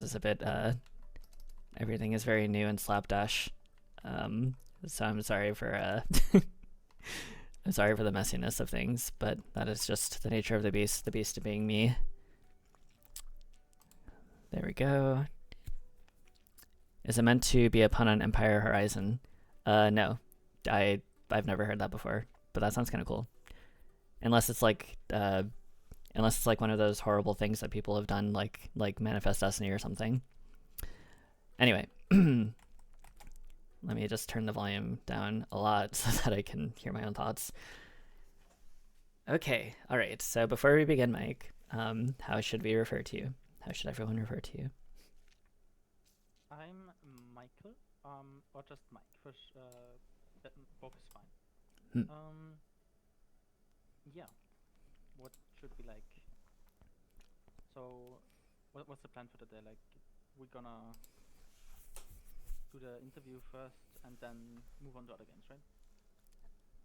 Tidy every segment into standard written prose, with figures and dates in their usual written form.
is a bit everything is very new and slapdash. So I'm sorry for I'm sorry for the messiness of things, but that is just the nature of the beast being me. There we go. Is it meant to be a pun on Empire Horizon? No. I've never heard that before, but that sounds kind of cool. Unless it's like one of those horrible things that people have done, like Manifest Destiny or something. Anyway, let me just turn the volume down a lot so that I can hear my own thoughts. Okay, all right. So before we begin, Mike, how should we refer to you? How should everyone refer to you? I'm Michael, or just Mike, which both is fine. Hmm. Yeah, what should we like? So, what's the plan for today? Like, we're gonna do the interview first and then move on to other games, right?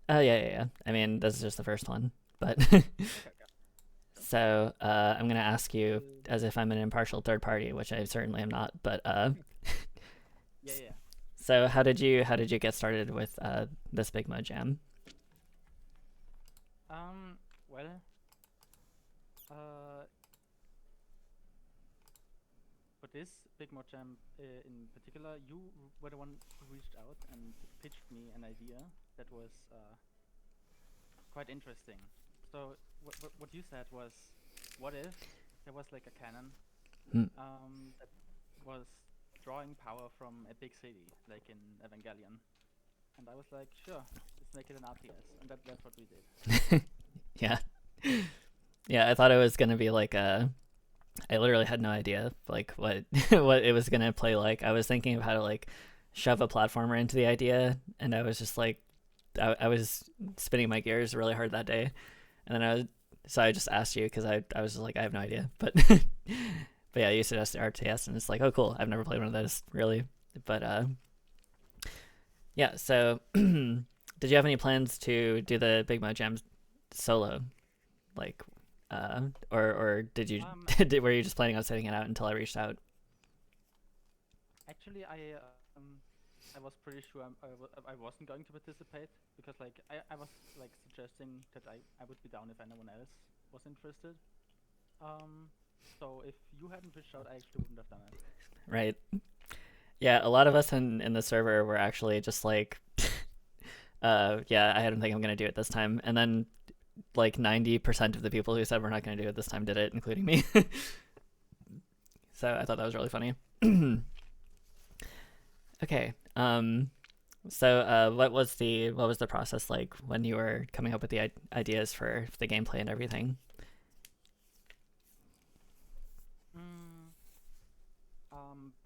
Yeah. I mean, this is just the first one, but Okay, yeah. so I'm gonna ask you as if I'm an impartial third party, which I certainly am not. But Yeah. so how did you get started with this Big Mo Jam? Well, uh, for this Big Mod Jam in particular, you were the one who reached out and pitched me an idea that was quite interesting. So what you said was, what if there was like a cannon Hmm. that was drawing power from a big city, like in Evangelion? And I was like, sure, let's make it an RTS, and that's what we did. Yeah, yeah. I thought it was gonna be like I literally had no idea like what what it was gonna play like. I was thinking of how to like shove a platformer into the idea, and I was just like, I was spinning my gears really hard that day, and then I just asked you because I was just like I have no idea, but but yeah, you suggested RTS, and it's like, oh cool, I've never played one of those really, but yeah. So did you have any plans to do the Big Mo Jam solo, like or did you Um, were you just planning on sitting it out until I reached out? Actually, I was pretty sure I wasn't going to participate because like I was like suggesting that I would be down if anyone else was interested. Um, so if you hadn't reached out, I actually wouldn't have done it. Right. Yeah, a lot of us in the server were actually just like, yeah, I don't think I'm gonna do it this time. And then like 90% of the people who said we're not gonna do it this time did it, including me. So I thought that was really funny. Okay. So what was the process like when you were coming up with the ideas for the gameplay and everything? Mm,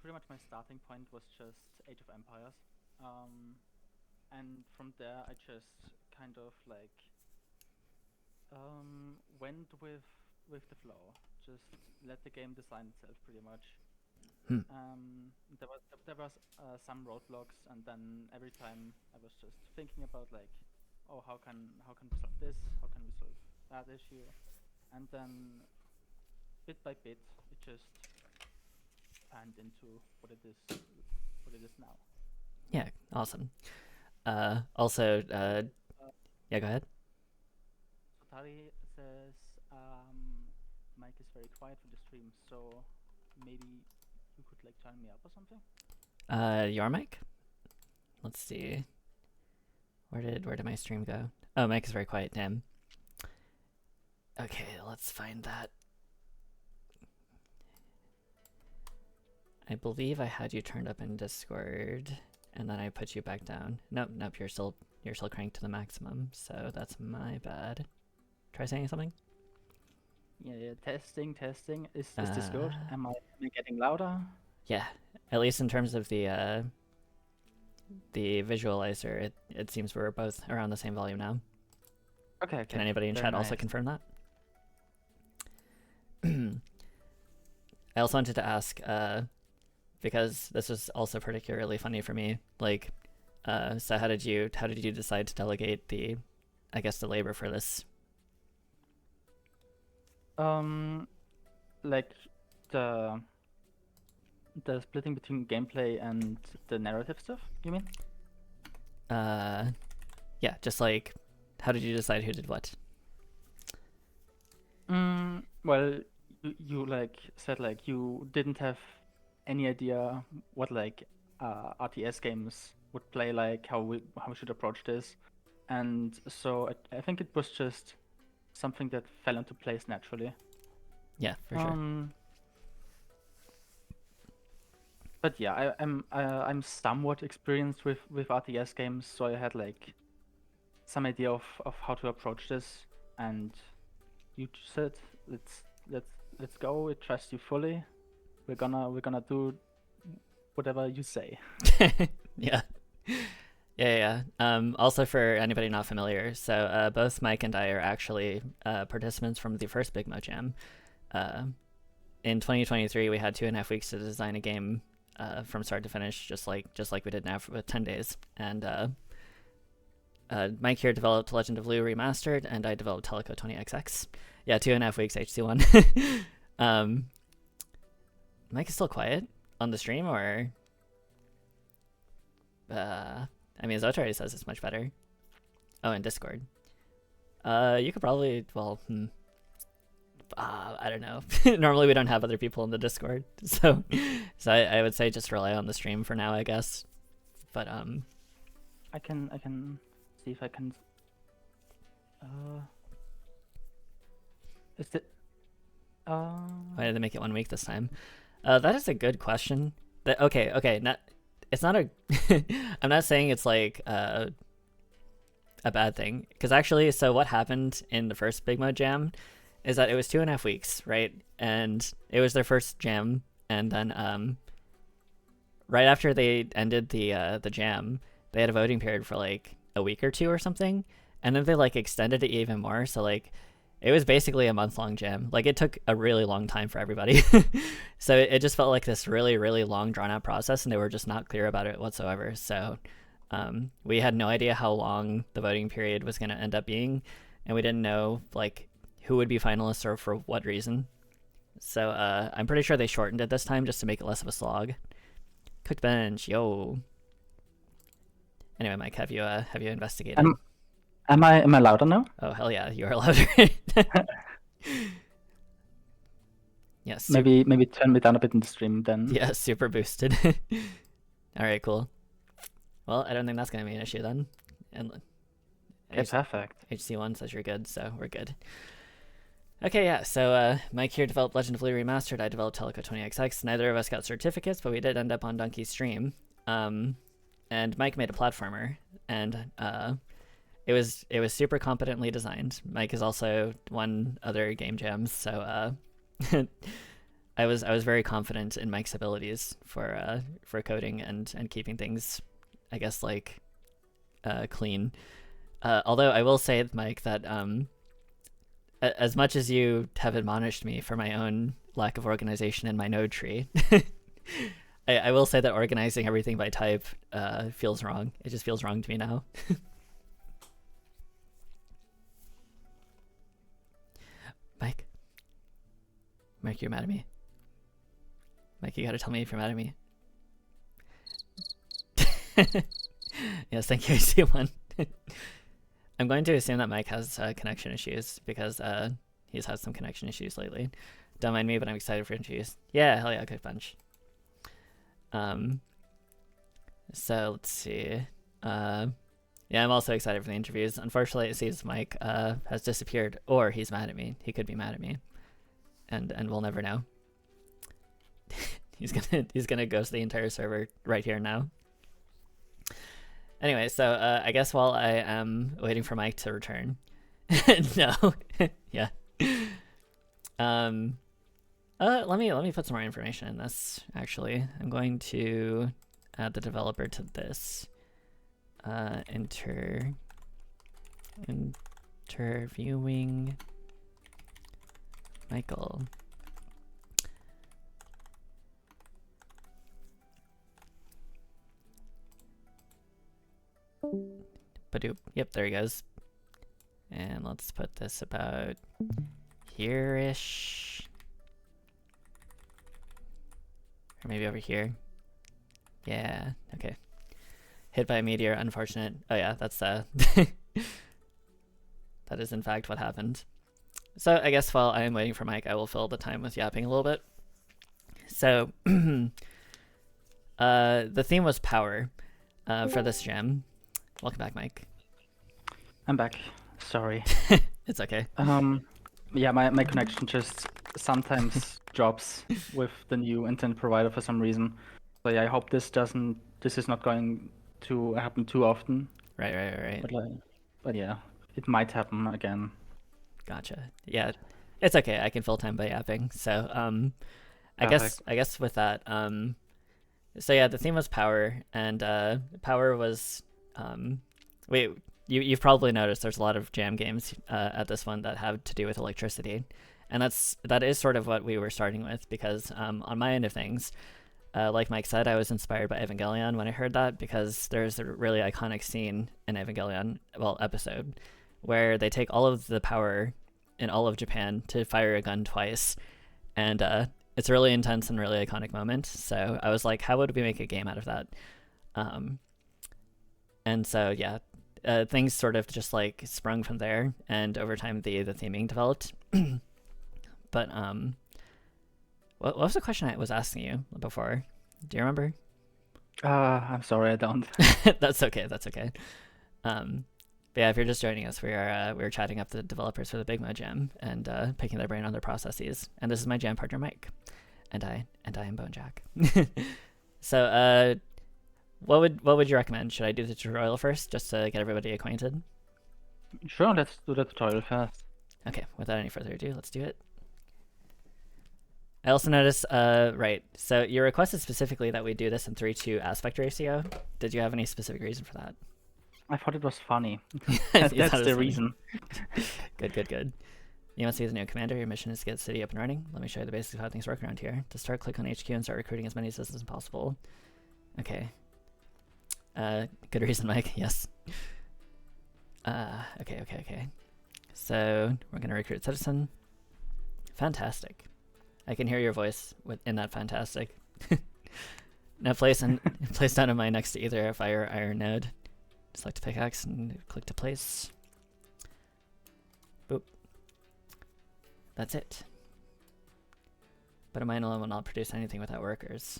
Pretty much my starting point was just Age of Empires. Um, and from there I just kind of like went with the flow. Just let the game design itself pretty much. Hmm. There was some roadblocks, and then every time I was just thinking about like, oh, how can we solve this? How can we solve that issue? And then bit by bit, it just panned into what it is now. Yeah, awesome. Also, Uh, yeah, go ahead. Sotari says Mike is very quiet for the stream, so maybe you could like turn me up or something. Your mic? Let's see. Where did my stream go? Oh, mic is very quiet. Damn. Okay, let's find that. I believe I had you turned up in Discord, and then I put you back down. Nope. You're still cranked to the maximum. So that's my bad. Try saying something. Yeah. Testing. Is this Uh, good? Am I getting louder? yeah. At least in terms of the visualizer, it seems we're both around the same volume now. Can Okay. anybody in Very chat also nice. confirm that? I also wanted to ask, because this was also particularly funny for me. Like, so how did you decide to delegate I guess, the labor for this? Um, like the the splitting between gameplay and the narrative stuff, you mean? Yeah, just like, how did you decide who did what? Well, you like said like you didn't have any idea what like RTS games would play like, how we should approach this, and so I think it was just something that fell into place naturally. Yeah, for sure. But yeah, I'm somewhat experienced with RTS games, so I had like some idea of how to approach this, and you said let's go. We trust you fully. We're gonna do whatever you say. Yeah. Yeah. Also, for anybody not familiar, so both Mike and I are actually participants from the first Big Mo Jam. In 2023, we had 2.5 weeks to design a game from start to finish, just like we did now with 10 days. And Mike here developed Legend of Lu Remastered, and I developed Teleco 20XX. Yeah, 2.5 weeks HC1. Mike is still quiet on the stream, or I mean, Zotar says it's much better. Oh, in Discord. You could probably, well, I don't know. Normally we don't have other people in the Discord, so I would say just rely on the stream for now, I guess. But I can see if I can. Is it? Why did they make it 1 week this time? That is a good question. Okay. Not. It's not a. I'm not saying it's like a bad thing, because actually, so what happened in the first Big Mo Jam is that it was 2.5 weeks, right? And it was their first jam, and then right after they ended the jam, they had a voting period for like a week or two or something, and then they like extended it even more. So like, it was basically a month-long jam. Like, it took a really long time for everybody. So it just felt like this really, really long, drawn-out process, and they were just not clear about it whatsoever. So we had no idea how long the voting period was going to end up being, and we didn't know like who would be finalists or for what reason. So I'm pretty sure they shortened it this time just to make it less of a slog. Cooked bench, yo. Anyway, Mike, have you investigated? Am I louder now? Oh hell yeah, you are louder. Yeah, maybe turn me down a bit in the stream then. Yeah, super boosted. All right, cool. Well, I don't think that's gonna be an issue then. And okay, perfect. HC1 says you're good, so we're good. Okay, yeah. So Mike here developed Legend of Lu Remastered. I developed Teleco 20XX. Neither of us got certificates, but we did end up on Donkey's stream. And Mike made a platformer, and it was super competently designed. Mike has also won other game jams, so I was very confident in Mike's abilities for coding and keeping things, I guess, like clean. Although I will say, Mike, that as much as you have admonished me for my own lack of organization in my node tree, I will say that organizing everything by type feels wrong. It just feels wrong to me now. Mike, you're mad at me. Mike, you gotta tell me if you're mad at me. Yes, thank you, IC1. I'm going to assume that Mike has connection issues, because he's had some connection issues lately. Don't mind me, but I'm excited for interviews. Yeah, hell yeah, good bunch. So let's see. Yeah, I'm also excited for the interviews. Unfortunately, it seems Mike has disappeared, or he's mad at me. He could be mad at me, and we'll never know. he's gonna ghost the entire server right here now. Anyway, so I guess while I am waiting for Mike to return, no, yeah. Let me put some more information in this. Actually, I'm going to add the developer to this. Interviewing Michael. Badoop. Yep, there he goes. And let's put this about here-ish. Or maybe over here. Yeah, okay. Hit by a meteor, unfortunate. Oh yeah, that's that is in fact what happened. So I guess while I am waiting for Mike, I will fill the time with yapping a little bit. So the theme was power for this gem. Welcome back, Mike. I'm back. Sorry. It's okay. Yeah, my connection just sometimes drops with the new internet provider for some reason. So yeah, I hope this is not going to happen too often. Right. But yeah, it might happen again. Gotcha. Yeah, it's okay. I can fill time by yapping. So I guess with that, so yeah, the theme was power, and power was you've probably noticed there's a lot of jam games at this one that have to do with electricity, and that is sort of what we were starting with, because on my end of things, like Mike said, I was inspired by Evangelion when I heard that, because there's a really iconic scene in Evangelion, episode, where they take all of the power in all of Japan to fire a gun twice, and it's a really intense and really iconic moment. So I was like, how would we make a game out of that? And so yeah, things sort of just like sprung from there, and over time the theming developed. But what was the question I was asking you before? Do you remember? I'm sorry, I don't. That's okay. But yeah, if you're just joining us, we're chatting up the developers for the Big Mo Jam and picking their brain on their processes. And this is my jam partner, Mike, and I am Bone Jack. So what would you recommend? Should I do the tutorial first, just to get everybody acquainted? Sure, let's do the tutorial first. Okay, without any further ado, let's do it. I also noticed, right, so you requested specifically that we do this in 3:2 aspect ratio. Did you have any specific reason for that? I thought it was funny. That's the reason. Good. You must be the new commander. Your mission is to get the city up and running. Let me show you the basics of how things work around here. To start, click on HQ and start recruiting as many citizens as possible. Okay. Good reason, Mike. Yes. Okay. So we're gonna recruit citizen. Fantastic. I can hear your voice in that fantastic. Now place down a mine next to either a fire or iron node. Select a pickaxe and click to place. Boop. That's it. But a mine alone will not produce anything without workers.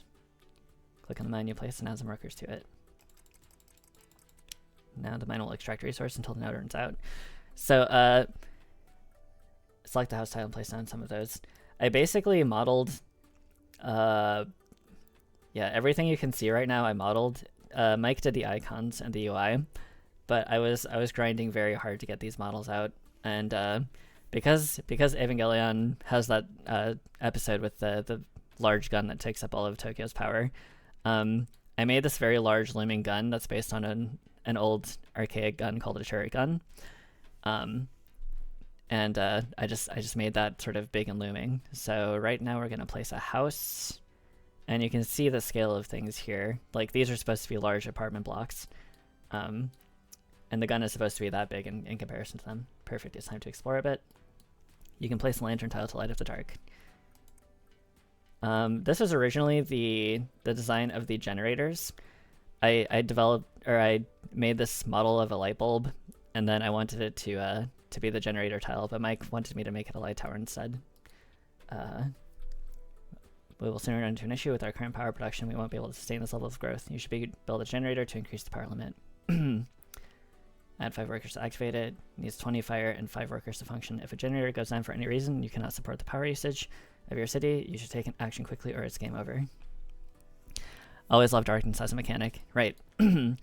Click on the mine you place and add some workers to it. Now the mine will extract resource until the node runs out. So select the house tile and place down some of those. I basically modeled everything you can see right now I modeled. Mike did the icons and the UI, but I was grinding very hard to get these models out, and because Evangelion has that episode with the large gun that takes up all of Tokyo's power, I made this very large looming gun that's based on an old archaic gun called a turret gun, and I just made that sort of big and looming. So right now we're gonna place a house. And you can see the scale of things here. Like, these are supposed to be large apartment blocks. And the gun is supposed to be that big in comparison to them. Perfect, it's time to explore a bit. You can place a lantern tile to light up the dark. This was originally the design of the generators. I made this model of a light bulb, and then I wanted it to be the generator tile, but Mike wanted me to make it a light tower instead. We will soon run into an issue with our current power production. We won't be able to sustain this level of growth. You should build a generator to increase the power limit. Add 5 workers to activate it. Needs 20 fire and 5 workers to function. If a generator goes down for any reason, you cannot support the power usage of your city. You should take an action quickly or it's game over. Always love darkness as a mechanic. Right. Yeah,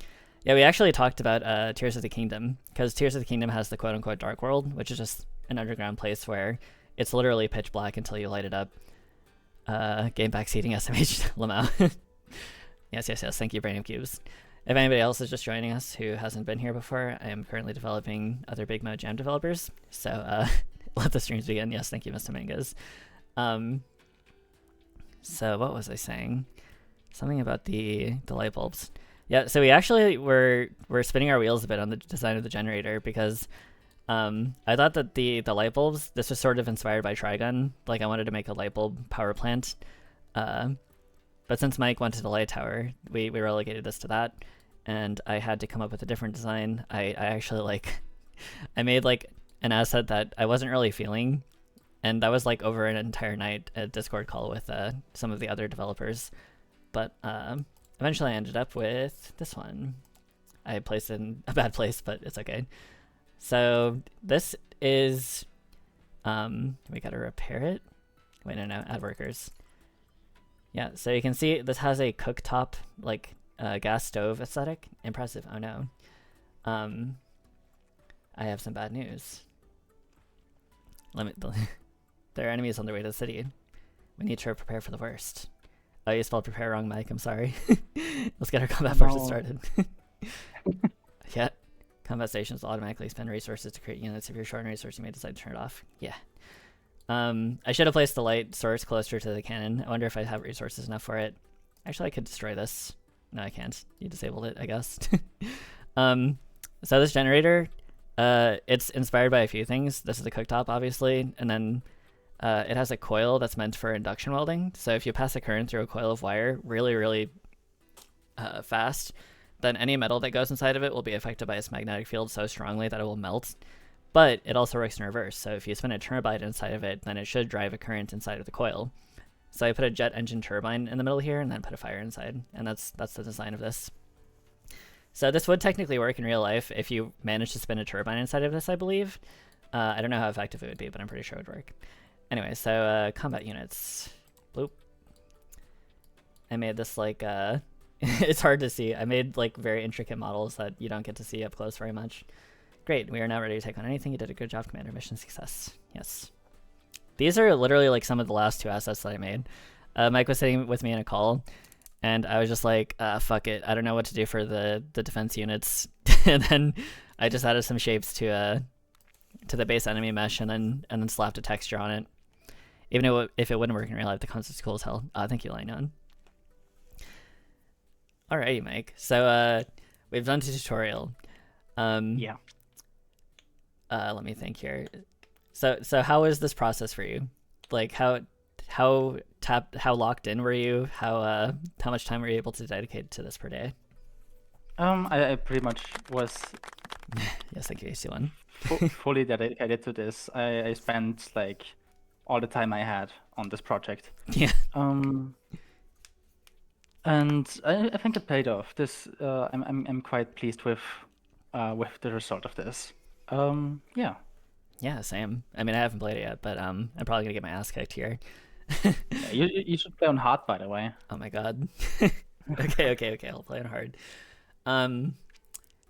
we actually talked about Tears of the Kingdom, because Tears of the Kingdom has the quote-unquote dark world, which is just an underground place where it's literally pitch black until you light it up. Game backseating SMH Lamau. Yes. Thank you, Brain of Cubes. If anybody else is just joining us who hasn't been here before, I am currently developing other Big Mo Jam developers. So let the streams begin. Yes, thank you, Mr. Mangas. So what was I saying? Something about the light bulbs. Yeah, so we actually we're spinning our wheels a bit on the design of the generator, because I thought that the light bulbs, this was sort of inspired by Trigun. Like, I wanted to make a light bulb power plant. but since Mike went to the light tower, we relegated this to that, and I had to come up with a different design. I actually like I made like an asset that I wasn't really feeling, and that was like over an entire night a Discord call with some of the other developers. But eventually I ended up with this one. I placed it in a bad place, but it's okay. So this is we gotta repair it. Wait, no, add workers. Yeah, so you can see this has a cooktop, like gas stove aesthetic. Impressive. Oh no. I have some bad news. There are enemies on their way to the city. We need to prepare for the worst. Oh, you spelled prepare wrong, Mike. I'm sorry. Let's get our combat forces started. Yeah. Combat stations will automatically spend resources to create units. If you're short on resources, you may decide to turn it off. Yeah. I should have placed the light source closer to the cannon. I wonder if I have resources enough for it. Actually, I could destroy this. No, I can't. You disabled it, I guess. So this generator, it's inspired by a few things. This is a cooktop, obviously, and then it has a coil that's meant for induction welding. So if you pass a current through a coil of wire really, really fast, then any metal that goes inside of it will be affected by its magnetic field so strongly that it will melt. But it also works in reverse. So if you spin a turbine inside of it, then it should drive a current inside of the coil. So I put a jet engine turbine in the middle here and then put a fire inside. And that's the design of this. So this would technically work in real life if you managed to spin a turbine inside of this, I believe. I don't know how effective it would be, but I'm pretty sure it would work. Anyway, so combat units. Bloop. I made this like, it's hard to see. I made like very intricate models that you don't get to see up close very much. Great, we are now ready to take on anything. You did a good job, Commander. Mission success. Yes. These are literally like some of the last two assets that I made. Mike was sitting with me in a call, and I was just like, fuck it. I don't know what to do for the defense units. And then I just added some shapes to the base enemy mesh and then slapped a texture on it. Even if it wouldn't work in real life, the concept's cool as hell. Thank you, Lignon. Alrighty, Mike. So we've done the tutorial. Yeah. Let me think here. So how is this process for you? Like how locked in were you? How much time were you able to dedicate to this per day? I pretty much was yes, thank you, AC1. fully dedicated to this. I spent like all the time I had on this project. Yeah. And I think it paid off. This I'm quite pleased with the result of this. Yeah. Yeah, same. I mean, I haven't played it yet, but I'm probably gonna get my ass kicked here. Yeah, you should play on hard, by the way. Oh my god. Okay. I'll play on hard.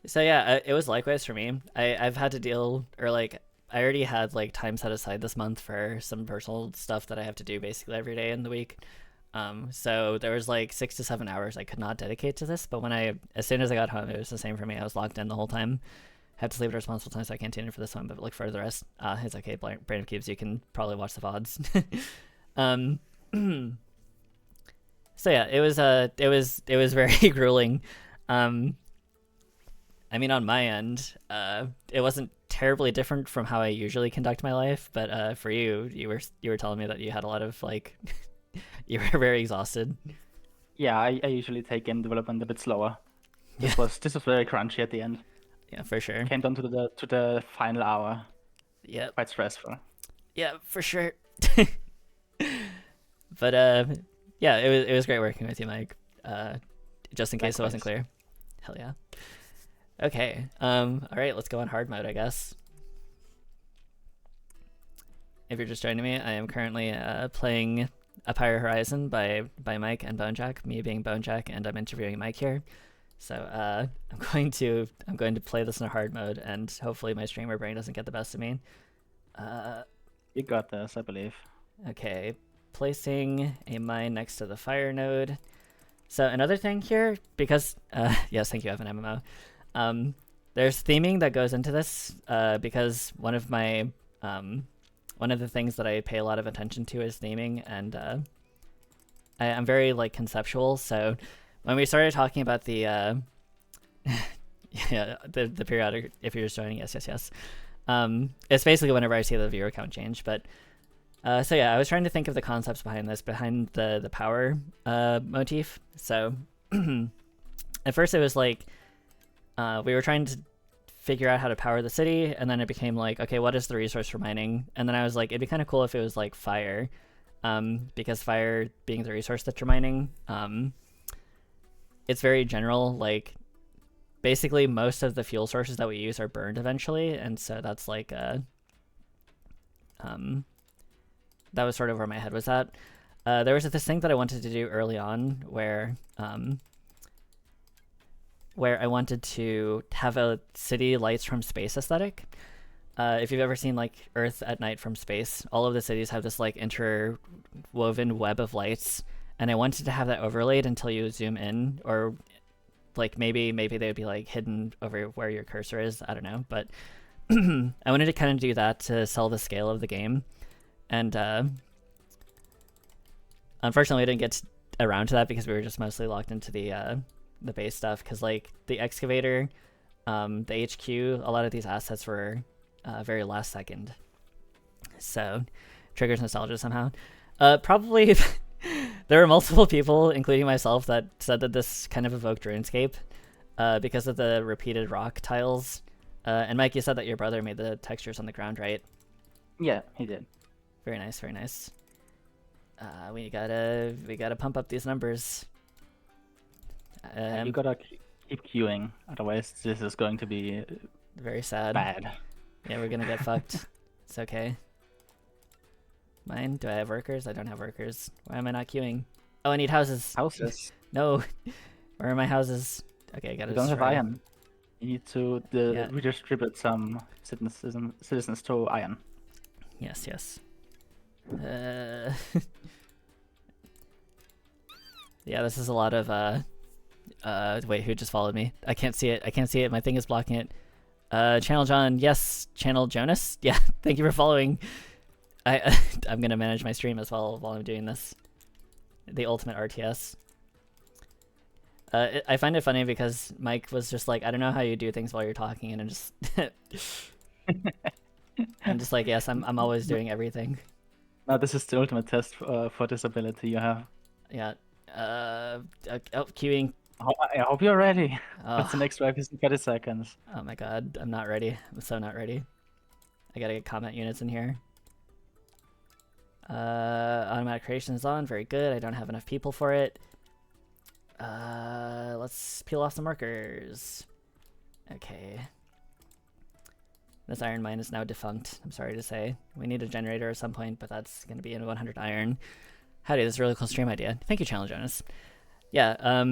So yeah, it was likewise for me. I've had to deal, or like I already had like time set aside this month for some personal stuff that I have to do basically every day in the week. So there was like 6 to 7 hours I could not dedicate to this, but as soon as I got home, it was the same for me. I was locked in the whole time. Had to sleep at a responsible time, so I can't tune in for this one, but look for the rest. It's okay, Brain of Cubes, you can probably watch the VODs. So yeah, it was very grueling. I mean, on my end, it wasn't terribly different from how I usually conduct my life, but for you were telling me that you had a lot of like you were very exhausted. Yeah, I usually take game development a bit slower. This was very crunchy at the end. Yeah, for sure. Came down to the final hour. Yeah. Quite stressful. Yeah, for sure. But yeah, it was great working with you, Mike. Just in case it wasn't clear. Hell yeah. Okay. All right, let's go on hard mode, I guess. If you're just joining me, I am currently playing A Pyre Horizon by Mike and Bonejack, me being Bonejack, and I'm interviewing Mike here. So I'm going to play this in a hard mode, and hopefully my streamer brain doesn't get the best of me. You got this, I believe. Okay, placing a mine next to the fire node. So another thing here, because yes, thank you, I have an MMO. There's theming that goes into this because one of the things that I pay a lot of attention to is theming, and I'm very like conceptual. So when we started talking about the yeah, the periodic, if you're just joining, yes, it's basically whenever I see the viewer count change. But So yeah, I was trying to think of the concepts behind this, behind the power motif. So at first it was like we were trying to figure out how to power the city, and then it became like, okay, what is the resource for mining? And then I was like, it'd be kind of cool if it was like fire, because fire being the resource that you're mining, it's very general. Like basically most of the fuel sources that we use are burned eventually, and so that's like that was sort of where my head was at. There was this thing that I wanted to do early on where I wanted to have a city lights from space aesthetic. If you've ever seen like Earth at night from space, all of the cities have this like interwoven web of lights, and I wanted to have that overlaid until you zoom in, or like maybe they would be like hidden over where your cursor is. I don't know, but I wanted to kind of do that to sell the scale of the game, and unfortunately, I didn't get around to that because we were just mostly locked into the base stuff. Because like the excavator, the HQ, a lot of these assets were very last second, so triggers nostalgia somehow. Probably there were multiple people, including myself, that said that this kind of evoked RuneScape because of the repeated rock tiles. And Mike, you said that your brother made the textures on the ground, right? Yeah, he did. Very nice, very nice. We gotta pump up these numbers. You gotta keep queuing, otherwise this is going to be very sad. Bad. Yeah, we're gonna get fucked. It's okay. Mine? Do I have workers? I don't have workers. Why am I not queuing? Oh, I need houses. Houses? No. Where are my houses? Okay, I gotta You don't have destroy. iron. You need to redistribute some citizens to iron. Yes, yes. Yeah, this is a lot of wait, who just followed me? I can't see it. I can't see it. My thing is blocking it. Channel John, yes. Channel Jonas, yeah. Thank you for following. I'm gonna manage my stream as well while I'm doing this. The ultimate RTS. I find it funny because Mike was just like, I don't know how you do things while you're talking, and I'm just I'm just like, yes, I'm always doing everything. No, this is the ultimate test for this ability you have. Yeah. Queuing. I hope you're ready. Oh. What's the next drive is in 30 seconds. Oh my god, I'm not ready. I'm so not ready. I gotta get combat units in here. Automatic creation is on. Very good. I don't have enough people for it. Let's peel off some markers. Okay. This iron mine is now defunct, I'm sorry to say. We need a generator at some point, but that's going to be in 100 iron. Howdy, this is a really cool stream idea. Thank you, Channel Jonas. Yeah,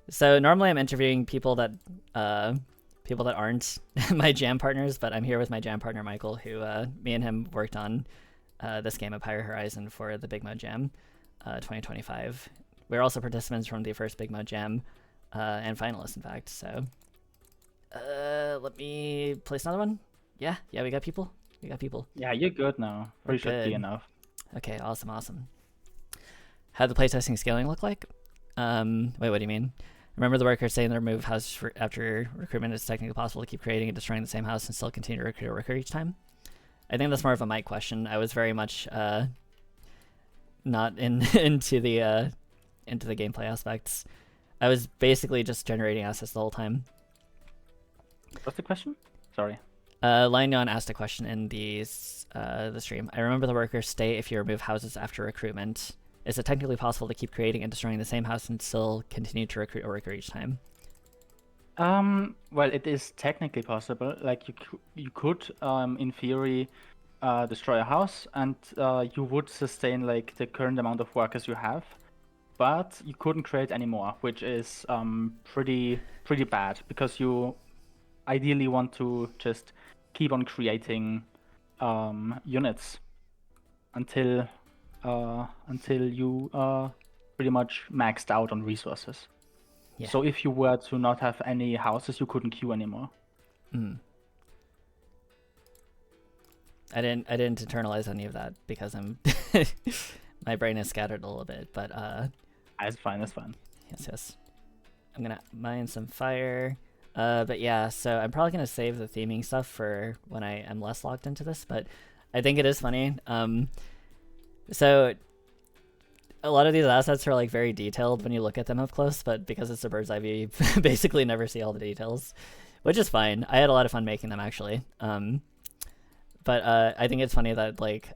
so normally I'm interviewing people that aren't my jam partners, but I'm here with my jam partner, Michael, who me and him worked on this game of Pyre Horizon for the Big Mud Jam 2025. We're also participants from the first Big Mud Jam and finalists, in fact, so let me place another one. Yeah, we got people. Yeah, you're good now. Pretty should be enough. Okay, awesome. How'd the playtesting scaling look like? Wait, what do you mean? Remember the workers saying their move house after recruitment is technically possible to keep creating and destroying the same house and still continue to recruit a worker each time? I think that's more of a Mike question. I was very much not into the gameplay aspects. I was basically just generating assets the whole time. What's the question? Sorry. Lion asked a question in the stream. I remember the workers stay if you remove houses after recruitment. Is it technically possible to keep creating and destroying the same house and still continue to recruit a worker each time? Well, it is technically possible. Like you could, in theory, destroy a house, and you would sustain like the current amount of workers you have, but you couldn't create any more, which is pretty bad because you ideally want to just keep on creating units until you pretty much maxed out on resources. Yeah. So if you were to not have any houses, you couldn't queue anymore. I didn't internalize any of that because I'm my brain is scattered a little bit, but that's fine. Yes. I'm gonna mine some fire. But yeah, so I'm probably gonna save the theming stuff for when I am less locked into this, but I think it is funny. So a lot of these assets are like very detailed when you look at them up close, but because it's a bird's eye view, you basically never see all the details, which is fine. I had a lot of fun making them actually. But I think it's funny that like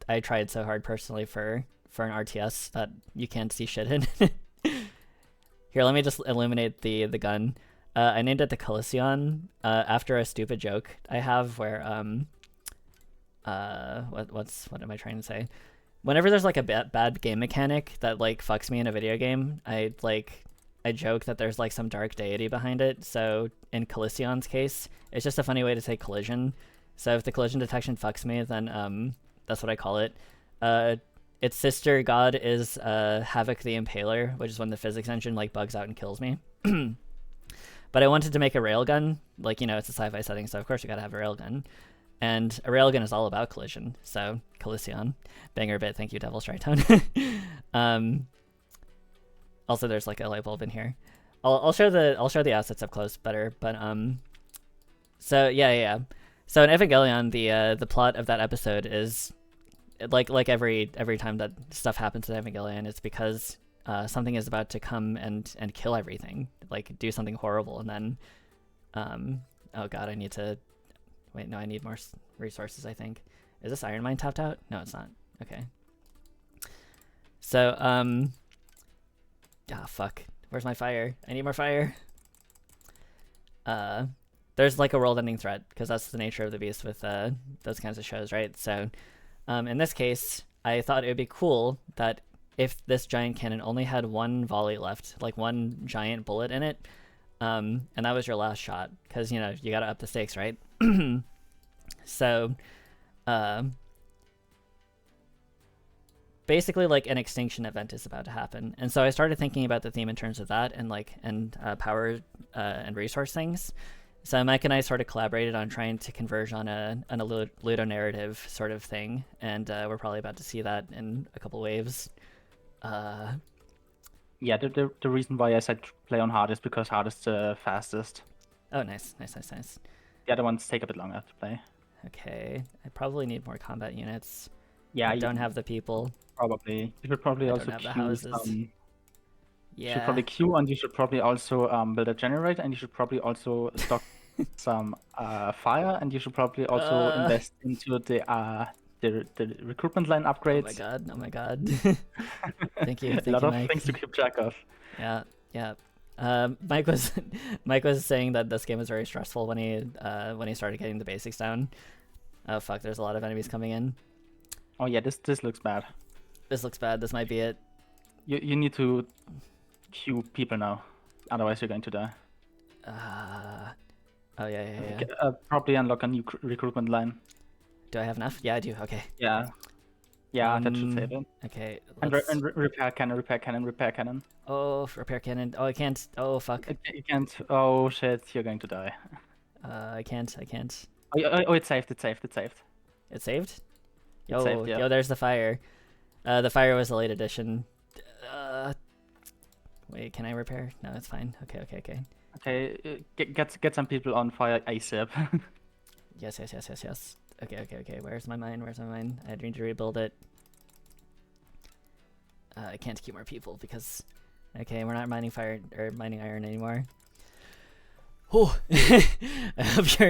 I tried so hard personally for an RTS that you can't see shit in. Here, let me just illuminate the gun. I named it the Coliseon after a stupid joke I have where what am I trying to say? Whenever there's like a bad game mechanic that like fucks me in a video game, I joke that there's like some dark deity behind it. So in Coliseon's case, it's just a funny way to say collision. So if the collision detection fucks me, then that's what I call it. Its sister god is Havoc the Impaler, which is when the physics engine like bugs out and kills me. But I wanted to make a railgun, like, you know, it's a sci-fi setting, so of course you gotta have a railgun. And a railgun is all about collision, so Coliseon. Banger bit, thank you, Devil Strike Tone. Also, there's like a light bulb in here. I'll show the assets up close better, but so yeah. So in Evangelion, the plot of that episode is like every time that stuff happens in Evangelion, it's because something is about to come and kill everything, like do something horrible, and then oh god, I need to wait. No, I need more resources. I think is this iron mine tapped out? No, it's not. Okay. So fuck. Where's my fire? I need more fire. There's like a world-ending threat because that's the nature of the beast with those kinds of shows, right? So in this case, I thought it would be cool that if this giant cannon only had one volley left, like one giant bullet in it, and that was your last shot, because, you know, you gotta up the stakes, right? So basically like an extinction event is about to happen, and so I started thinking about the theme in terms of that and power and resource things. So Mike and I sort of collaborated on trying to converge on a ludonarrative sort of thing, and we're probably about to see that in a couple waves. Yeah, the reason why I said play on hard is because hard is the fastest. Oh, nice. The other ones take a bit longer to play. Okay, I probably need more combat units. Yeah, I don't have the people. Probably. You should probably also don't have the queue houses. You should probably queue, and you should probably also build a generator, and you should probably also stock some fire, and you should probably also invest into the recruitment line upgrades. Oh my god. Thank you, a lot you, of Mike. things to keep track of. Yeah. Mike was saying that this game was very stressful when he started getting the basics down. Oh fuck, there's a lot of enemies coming in. Oh yeah, this looks bad. This looks bad. This might be it. You need to queue people now, otherwise you're going to die. Oh yeah. Probably unlock a new recruitment line. Do I have enough? Yeah, I do. Okay. Yeah, that should save it. Okay. And repair cannon. Oh, repair cannon. Oh, I can't. Oh fuck. You can't. Oh shit, you're going to die. I can't. Oh, it's saved. It saved? It's saved, yeah. Yo, there's the fire. The fire was a late addition. Wait, can I repair? No, it's fine. Okay. Okay, get some people on fire ASAP. Yes. Okay. Where's my mine? I need to rebuild it. I can't keep more people because... Okay, we're not mining iron anymore. Oh, if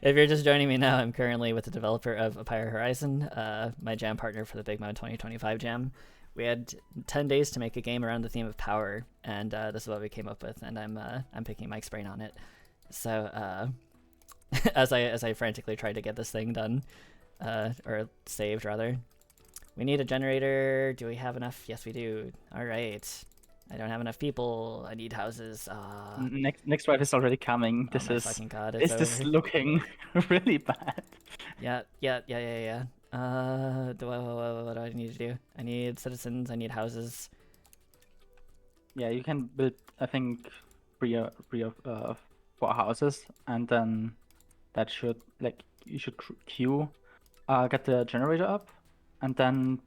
you're just joining me now, I'm currently with the developer of Pyre Horizon, my jam partner for the Big Mode 2025 jam. We had 10 days to make a game around the theme of power, and this is what we came up with, and I'm picking Mike's brain on it. So as I frantically tried to get this thing done, or saved rather. We need a generator. Do we have enough? Yes, we do. All right. I don't have enough people. I need houses. Next wave is already coming. This is looking really bad. Yeah. What do I need to do? I need citizens. I need houses. Yeah, you can build, I think, 4 houses, and then that should, like, you should queue, get the generator up, and then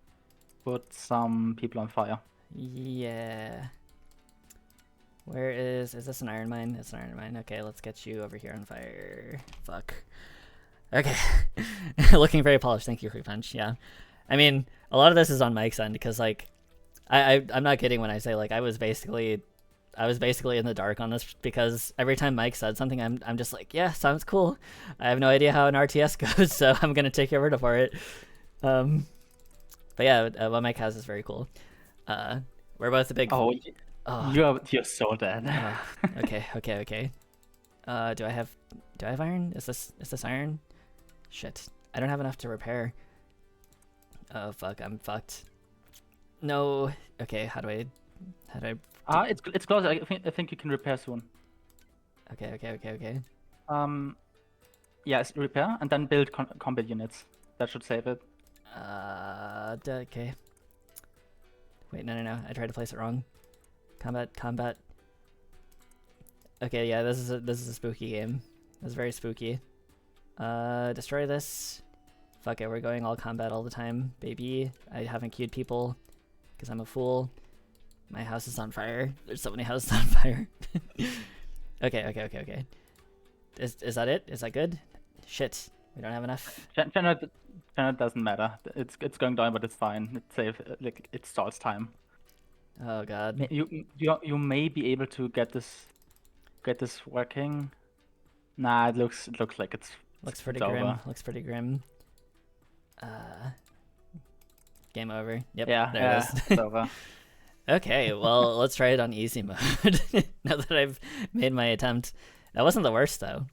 put some people on fire. Yeah. Where is this an iron mine? It's an iron mine. Okay, let's get you over here on fire. Fuck. Okay. Looking very polished. Thank you, Free Punch. Yeah. I mean, a lot of this is on Mike's end because like I'm not kidding when I say like I was basically in the dark on this because every time Mike said something, I'm just like, yeah, sounds cool. I have no idea how an RTS goes, so I'm gonna take your word for it. But yeah, what Mike has is very cool. We're both a big. Oh, Oh, you're so dead. okay. Do I have iron? Is this iron? Shit, I don't have enough to repair. Oh fuck, I'm fucked. No. Okay, how do I? It's close. I think you can repair soon. Okay. Yes, repair and then build combat units. That should save it. Okay. Wait, no. I tried to place it wrong. Combat. Okay, yeah, this is a spooky game. This is very spooky. Destroy this. Fuck it, we're going all combat all the time, baby. I haven't queued people because I'm a fool. My house is on fire. There's so many houses on fire. Okay. Is that it? Is that good? Shit, we don't have enough. General doesn't matter. It's going down, but it's fine. It's safe. Like it stalls time. Oh god. You may be able to get this working. Nah, it looks like it's pretty it's grim. over. Looks pretty grim. Game over. Yep. Yeah, there it is. it's over. Okay, well, let's try it on easy mode. Now that I've made my attempt. That wasn't the worst, though.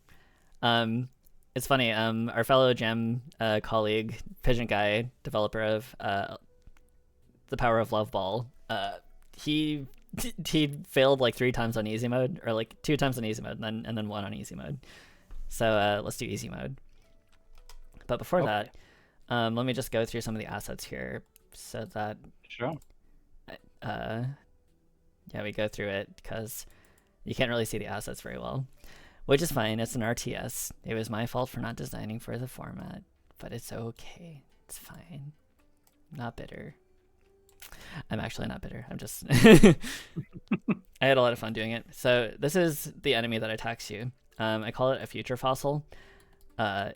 It's funny, our fellow Gem colleague, Pigeon Guy, developer of The Power of Love Ball, he failed like 3 times on easy mode, or like 2 times on easy mode, and then 1 on easy mode. So let's do easy mode. But before that, let me just go through some of the assets here so that... Sure. Yeah, we go through it because you can't really see the assets very well, which is fine. It's an RTS. It was my fault for not designing for the format, but it's okay. It's fine. I'm not bitter. I'm actually not bitter. I'm just... I had a lot of fun doing it. So this is the enemy that attacks you. I call it a future fossil. The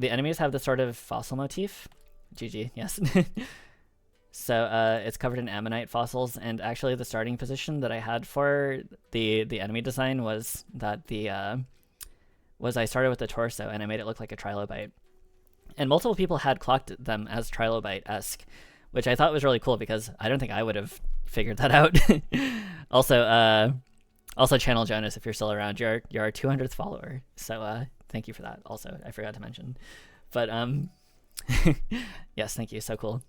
enemies have this sort of fossil motif. GG, yes. So it's covered in ammonite fossils, and actually the starting position that I had for the enemy design was that I started with the torso and I made it look like a trilobite. And multiple people had clocked them as trilobite-esque, which I thought was really cool because I don't think I would have figured that out. Also Channel Jonas, if you're still around, you're our 200th follower. So thank you for that. Also, I forgot to mention. But yes, thank you. So cool.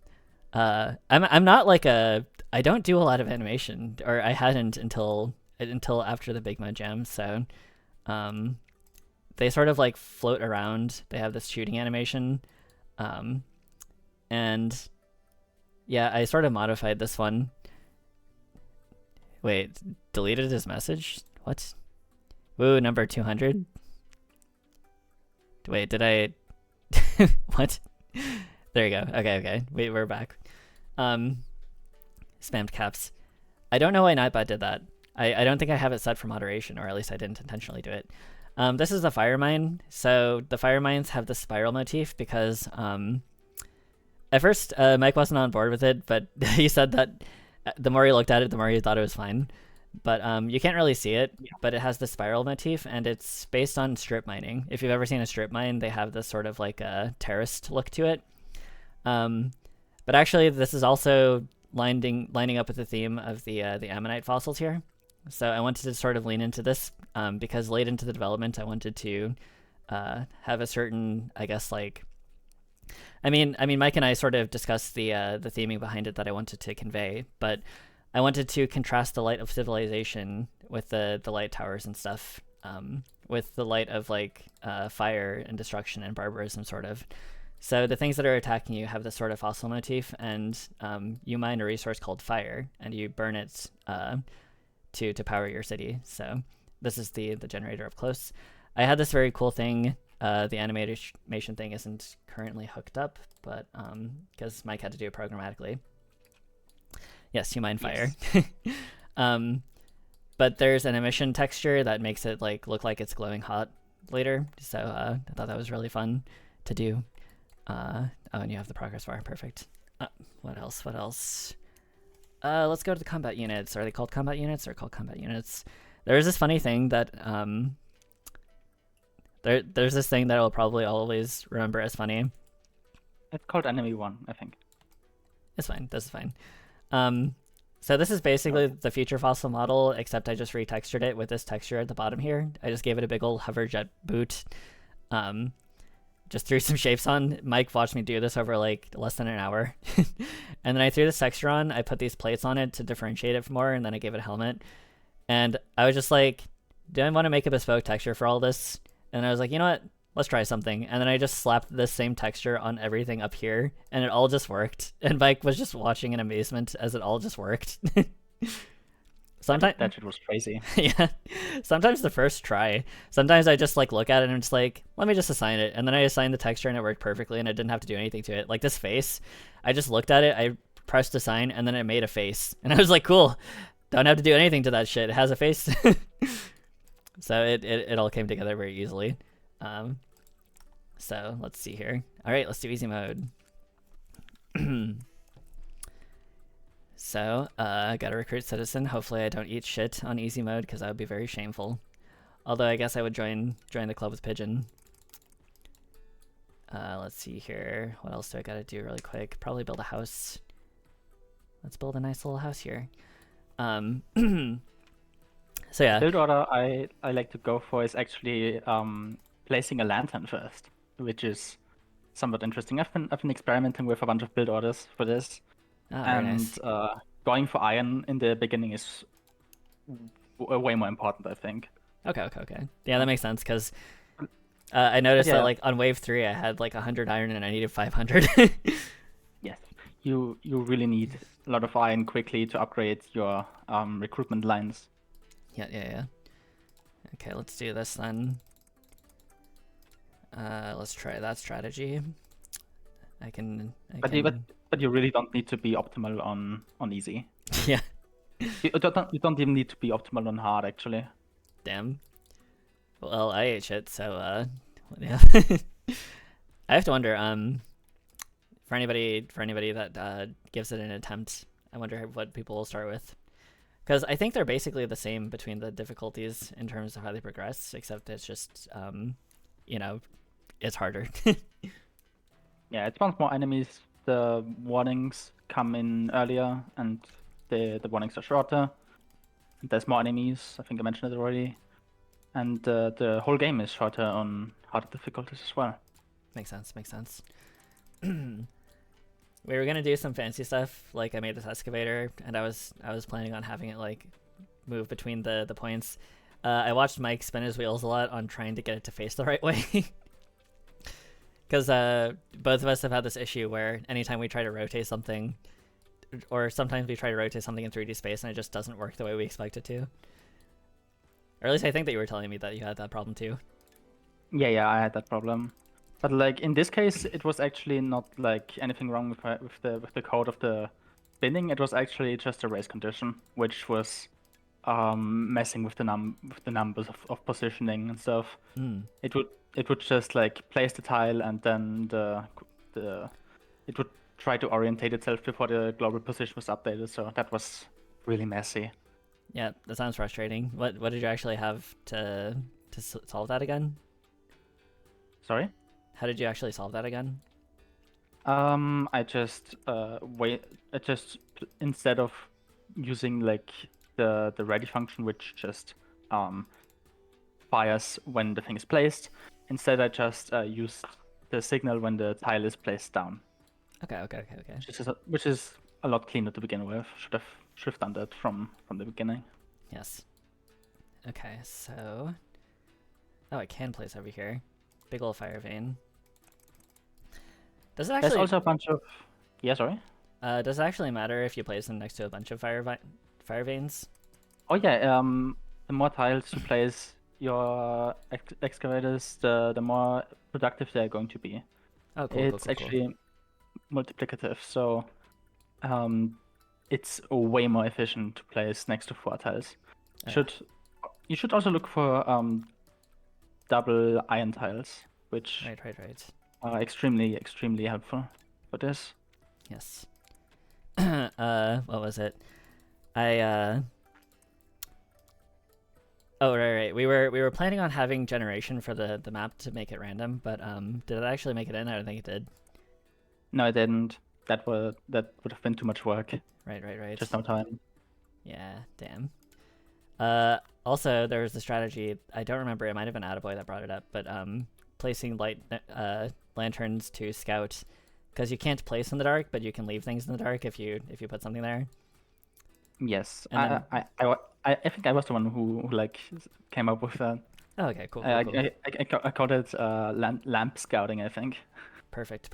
I'm not like I don't do a lot of animation, or I hadn't until after the Big Mud Jam. So they sort of like float around. They have this shooting animation, and yeah, I sort of modified this one. Wait, deleted his message? What? Woo, number 200. Wait, did I? What? There you go. Okay. We're back. Spammed caps. I don't know why Nightbot did that. I don't think I have it set for moderation, or at least I didn't intentionally do it. This is the fire mine. So the fire mines have the spiral motif because at first Mike wasn't on board with it, but he said that the more he looked at it, the more he thought it was fine. But you can't really see it, but it has the spiral motif, and it's based on strip mining. If you've ever seen a strip mine, they have this sort of like a terraced look to it. But actually, this is also lining up with the theme of the ammonite fossils here. So I wanted to sort of lean into this because late into the development, I wanted to have a certain, I guess, like... I mean, Mike and I sort of discussed the theming behind it that I wanted to convey, but I wanted to contrast the light of civilization with the light towers and stuff, with the light of like fire and destruction and barbarism, sort of. So the things that are attacking you have this sort of fossil motif, and you mine a resource called fire, and you burn it to power your city. So this is the generator up close. I had this very cool thing. The animation thing isn't currently hooked up, but because Mike had to do it programmatically. Yes, you mine fire. Yes. But there's an emission texture that makes it like look like it's glowing hot later. So I thought that was really fun to do. And you have the progress bar. Perfect. What else? What else? Let's go to the combat units. Are they called combat units or called combat units? There's this funny thing that there's this thing that I'll probably always remember as funny. It's called enemy 1, I think. It's fine. This is fine. So this is basically the future fossil model, except I just retextured it with this texture at the bottom here. I just gave it a big old hover jet boot. Just threw some shapes on. Mike watched me do this over like less than an hour. And then I threw this texture on. I put these plates on it to differentiate it more, and then I gave it a helmet. And I was just like, do I want to make a bespoke texture for all this? And I was like, you know what? Let's try something. And then I just slapped this same texture on everything up here, and it all just worked. And Mike was just watching in amazement as it all just worked. Sometimes that shit was crazy. Yeah. Sometimes the first try. Sometimes I just like look at it and I'm just like, let me just assign it. And then I assigned the texture and it worked perfectly and I didn't have to do anything to it. Like this face, I just looked at it, I pressed assign, and then it made a face. And I was like, cool. Don't have to do anything to that shit. It has a face. So it all came together very easily. So let's see here. All right, let's do easy mode. So, gotta recruit citizen. Hopefully I don't eat shit on easy mode, because that would be very shameful. Although I guess I would join the club with Pigeon. Let's see here. What else do I gotta do really quick? Probably build a house. Let's build a nice little house here. So yeah. Build order I like to go for is actually placing a lantern first, which is somewhat interesting. I've been experimenting with a bunch of build orders for this. Very nice. Going for iron in the beginning is way more important, I think. Okay. Yeah, that makes sense, because I noticed that like on wave 3 I had like 100 iron and I needed 500. Yes, you really need a lot of iron quickly to upgrade your recruitment lines. Yeah. Okay, let's do this then. Let's try that strategy. But you really don't need to be optimal on easy. Yeah. You don't even need to be optimal on hard, actually. Damn. Well, I ate shit, so yeah. I have to wonder, for anybody that gives it an attempt, I wonder what people will start with. Because I think they're basically the same between the difficulties in terms of how they progress, except it's just, it's harder. Yeah, it spawns more enemies. The warnings come in earlier, and the warnings are shorter. There's more enemies. I think I mentioned it already. And the whole game is shorter on harder difficulties as well. Makes sense. We were gonna do some fancy stuff, like I made this excavator, and I was planning on having it like move between the points. I watched Mike spin his wheels a lot on trying to get it to face the right way. Because both of us have had this issue where anytime we try to rotate something, or sometimes we try to rotate something in 3D space and it just doesn't work the way we expect it to. Or at least I think that you were telling me that you had that problem too. Yeah, I had that problem. But like in this case, it was actually not like anything wrong with the code of the spinning. It was actually just a race condition, which was messing with the numbers of positioning and stuff. It would just like place the tile, and then it would try to orientate itself before the global position was updated. So that was really messy. Yeah, that sounds frustrating. What did you actually have to solve that again? Sorry? How did you actually solve that again? I just instead of using like the ready function, which just fires when the thing is placed, instead I just used the signal when the tile is placed down. Okay. Which is a lot cleaner to begin with. Should have done that from the beginning. Yes. Okay, so I can place over here. Big ol' fire vein. Does it actually? There's also a bunch of. Yeah, sorry. Does it actually matter if you place them next to a bunch of fire veins? Oh yeah. The more tiles you place your excavators, the more productive they're going to be. Oh, cool. It's actually multiplicative, so it's way more efficient to place next to 4 tiles. You should also look for double iron tiles, which right. extremely helpful for this. Yes. What was it? I Oh, right. We were planning on having generation for the map to make it random, but did it actually make it in? I don't think it did. No, I didn't. That would have been too much work. Right. Just no time. Yeah, damn. Also there was the strategy. I don't remember. It might have been Attaboy that brought it up, but placing light lanterns to scout, because you can't place in the dark, but you can leave things in the dark if you put something there. Yes, And then I think I was the one who like came up with that. oh, okay, cool. I called it lamp scouting, I think. Perfect.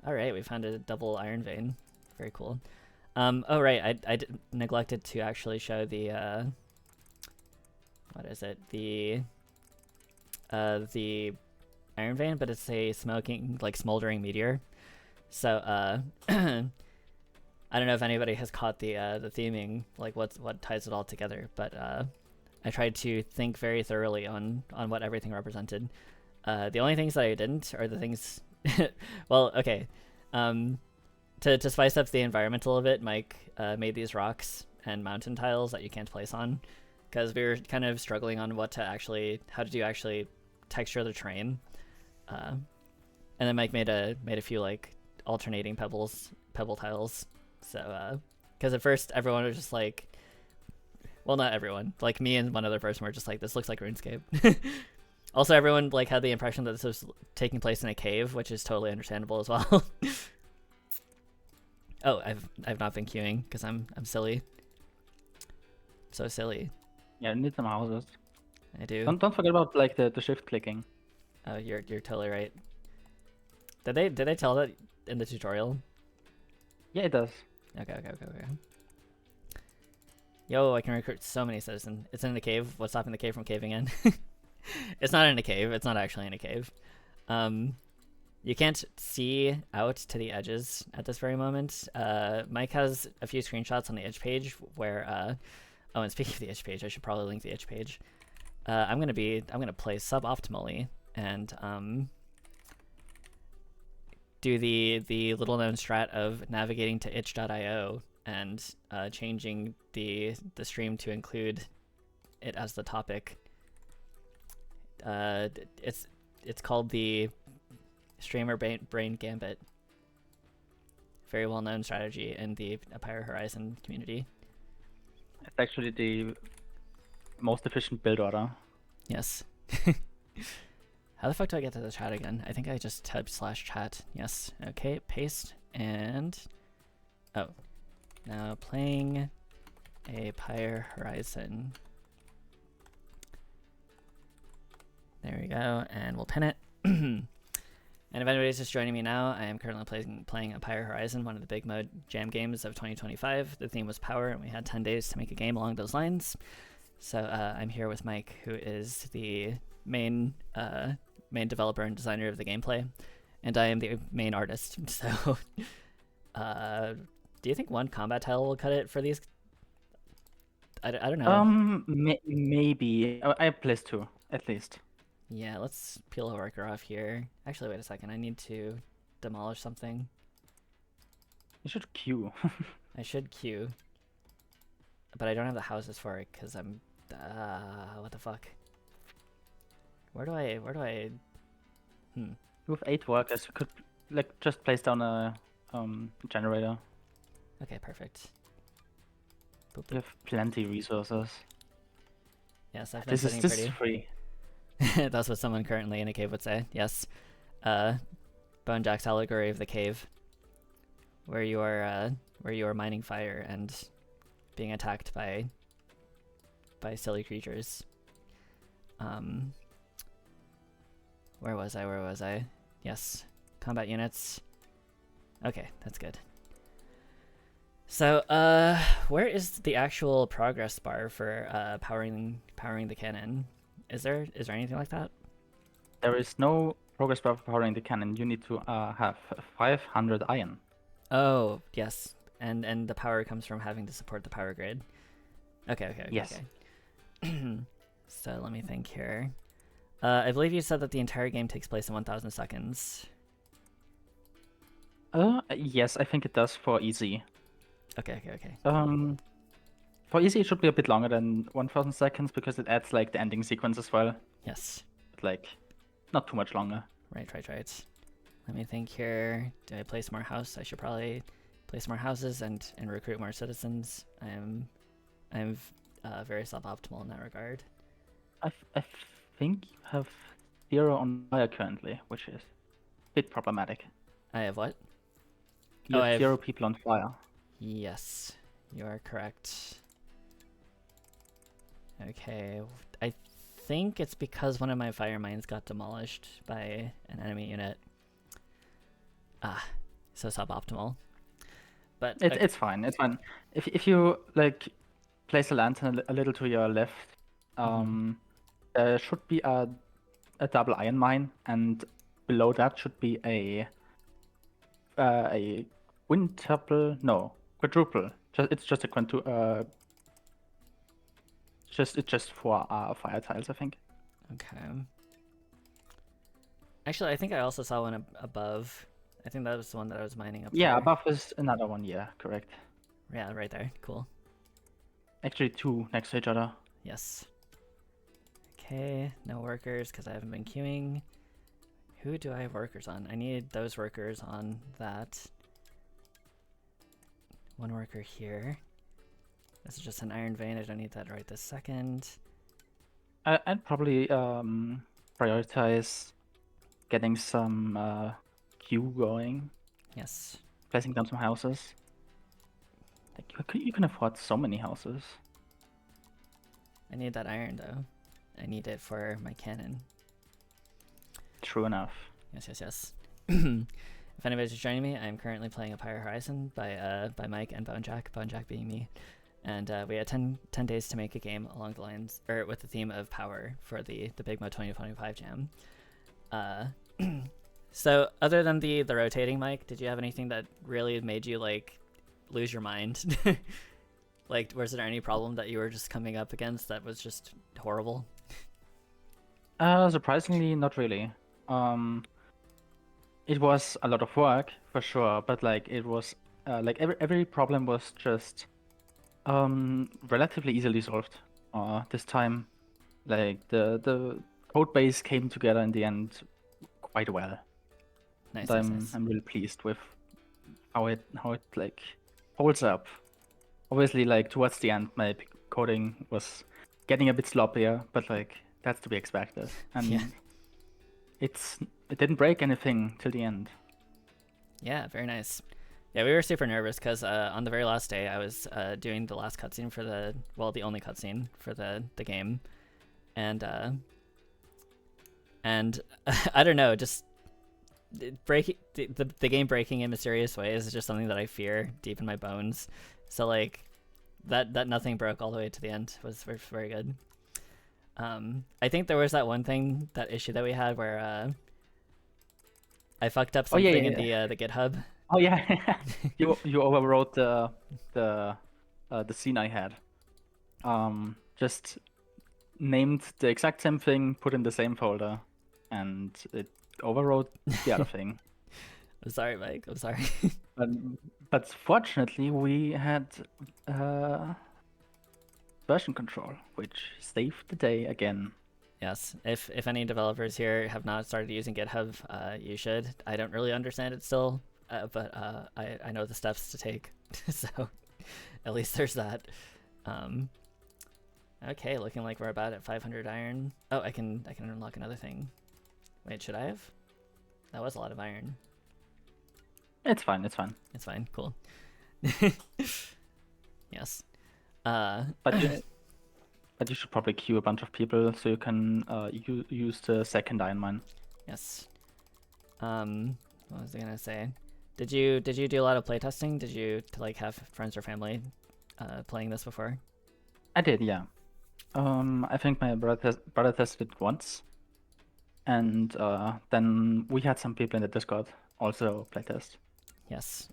All right, we found a double iron vein. Very cool. Oh right, I neglected to actually show the what is it? The iron vein, but it's a smoking, like smoldering meteor. So I don't know if anybody has caught the theming, like what ties it all together, but I tried to think very thoroughly on what everything represented. The only things that I didn't are the things. Well, okay. To spice up the environment a little bit, Mike made these rocks and mountain tiles that you can't place on, because we were kind of struggling on how to actually texture the terrain. And then Mike made a few like alternating pebble tiles. So, because at first everyone was just like, well, not everyone, like me and one other person were just like, this looks like RuneScape. Also, everyone like had the impression that this was taking place in a cave, which is totally understandable as well. Oh, I've not been queuing because I'm silly. So silly. Yeah, you need some houses. I do. Don't forget about like the shift clicking. Oh, you're totally right. Did they tell that in the tutorial? Yeah, it does. Okay. Yo, I can recruit so many citizens. It's in the cave. What's stopping the cave from caving in? It's not in a cave. It's not actually in a cave. You can't see out to the edges at this very moment. Mike has a few screenshots on the itch page where oh, and speaking of the itch page, I should probably link the itch page. I'm gonna play suboptimally and do the little known strat of navigating to itch.io and changing the stream to include it as the topic. It's called the streamer brain gambit. Very well known strategy in the Pyre Horizon community. It's actually the most efficient build order. Yes. How the fuck do I get to the chat again? I think I just typed /chat. Yes. Okay, paste and oh. Now playing a Pyre Horizon. There we go, and we'll pin it. And if anybody's just joining me now, I am currently playing a Pyre Horizon, one of the big mode jam games of 2025. The theme was power, and we had 10 days to make a game along those lines. So I'm here with Mike, who is the main developer and designer of the gameplay, and I am the main artist. So do you think one combat tile will cut it for these? I don't know. Maybe. I have placed 2, at least. Yeah, let's peel a worker off here. Actually, wait a second. I need to demolish something. You should queue. I should queue. But I don't have the houses for it because I'm... what the fuck? Where do I... You have 8 workers. You could like just place down a generator. Okay, perfect. Boop, You have plenty resources. Yes, I've been This sitting is pretty... free. That's what someone currently in a cave would say. Yes. Bone Jack's allegory of the cave, where you are mining fire and being attacked by silly creatures. Where was I? Yes. Combat units. Okay, that's good. So, where is the actual progress bar for powering the cannon? Is there anything like that? There is no progress bar for powering the cannon. You need to have 500 iron. Oh, yes. And the power comes from having to support the power grid. Okay. Yes. Okay. So let me think here. I believe you said that the entire game takes place in 1,000 seconds. Yes, I think it does for easy. Okay. For easy, it should be a bit longer than 1,000 seconds because it adds like the ending sequence as well. Yes. But, like, not too much longer. Right. Let me think here. Do I place more house? I should probably place more houses and recruit more citizens. I'm very suboptimal in that regard. I think you have 0 on fire currently, which is a bit problematic. I have what? You I have have 0 people on fire. Yes, you are correct. Okay, I think it's because one of my fire mines got demolished by an enemy unit. So suboptimal. But It's fine. It's fine. If you like place a lantern a little to your left, there should be a double iron mine, and below that should be a quadruple. It's just a it's just 4 fire tiles, I think. Okay. Actually, I think I also saw one above. I think that was the one that I was mining up Yeah, there. above is another one. Yeah, correct. Yeah, right there. Cool. Actually, 2 next to each other. Yes. Okay, no workers because I haven't been queuing. Who do I have workers on? I need those workers on that. One worker here. This is just an iron vein. I don't need that right this second. I'd probably prioritize getting some queue going. Yes. Placing down some houses. Like, you can afford so many houses. I need that iron though. I need it for my cannon. True enough. Yes. If anybody's just joining me, I'm currently playing a Pyre Horizon by Mike and Bonejack. Bonejack being me. And we had 10 days to make a game along the lines, or with the theme of power for the Big Mo 2025 jam. So other than the rotating mic, did you have anything that really made you like lose your mind? Like, was there any problem that you were just coming up against that was just horrible? Surprisingly, not really. It was a lot of work for sure, but like it was like every problem was just relatively easily solved. This time, like the code base came together in the end quite well. Nice. I'm really pleased with how it like holds up. Obviously, like towards the end, my coding was getting a bit sloppier, but like that's to be expected. And Yeah. it didn't break anything till the end. Yeah, very nice. Yeah, we were super nervous because on the very last day, I was doing the last cutscene for the only cutscene for the game, and I don't know, just the game breaking in mysterious ways is just something that I fear deep in my bones. So like that nothing broke all the way to the end was very, very good. I think there was that issue that we had where I fucked up something in the GitHub. Oh yeah, you overwrote the scene I had. Just named the exact same thing, put in the same folder, and it overwrote the other thing. I'm sorry, Mike. I'm sorry. But fortunately, we had version control, which saved the day again. Yes, if any developers here have not started using GitHub, you should. I don't really understand it still, but I know the steps to take, so at least there's that. Okay, looking like we're about at 500 iron. Oh, I can unlock another thing. Wait, should I have? That was a lot of iron. It's fine. It's fine. It's fine. Cool. Yes. But you should probably queue a bunch of people so you can use the second iron mine. Yes. What was I gonna say? Did you do a lot of playtesting? Did you like have friends or family playing this before? I did, yeah. I think my brother tested it once, and then we had some people in the Discord also playtest. Yes.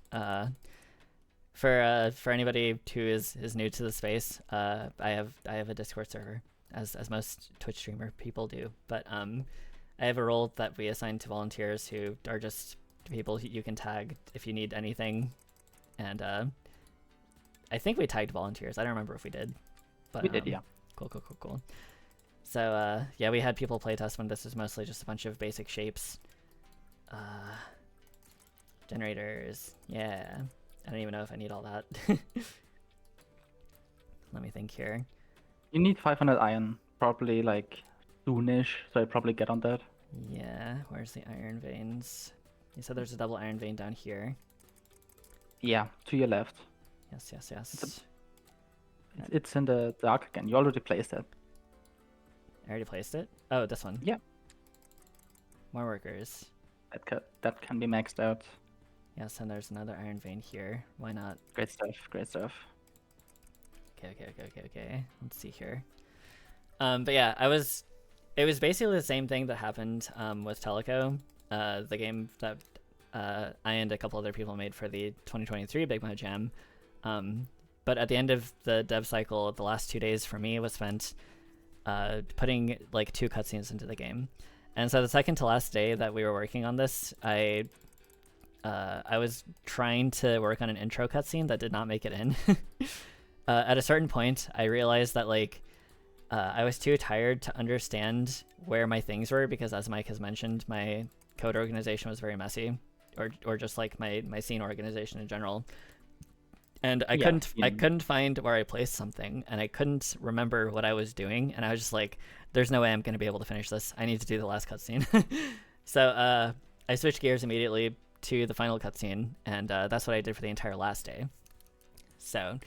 For anybody who is new to the space, I have a Discord server, as most Twitch streamer people do. But I have a role that we assign to volunteers who are just people who you can tag if you need anything, and I think we tagged volunteers. I don't remember if we did, but We did, yeah. Cool. So yeah, we had people playtest when this was mostly just a bunch of basic shapes. Generators, yeah. I don't even know if I need all that. Let me think here. You need 500 iron, probably like soonish, so I probably get on that. Yeah, where's the iron veins? You said there's a double iron vein down here. Yeah, to your left. Yes. It's in the dark again. You already placed it. I already placed it? Oh, this one. Yeah. More workers. That can be maxed out. Yes, and there's another iron vein here. Why not? Great stuff. Okay. Let's see here. But yeah, it was basically the same thing that happened with Teleco, the game that I and a couple other people made for the 2023 Big Mud Jam. But at the end of the dev cycle, the last 2 days for me was spent putting like 2 cutscenes into the game. And so the second to last day that we were working on this, I was trying to work on an intro cutscene that did not make it in. At a certain point, I realized that like I was too tired to understand where my things were, because as Mike has mentioned, my code organization was very messy, or just like my scene organization in general. And I couldn't find where I placed something, and I couldn't remember what I was doing, and I was just like, there's no way I'm going to be able to finish this. I need to do the last cutscene. So I switched gears immediately to the final cutscene, and that's what I did for the entire last day. So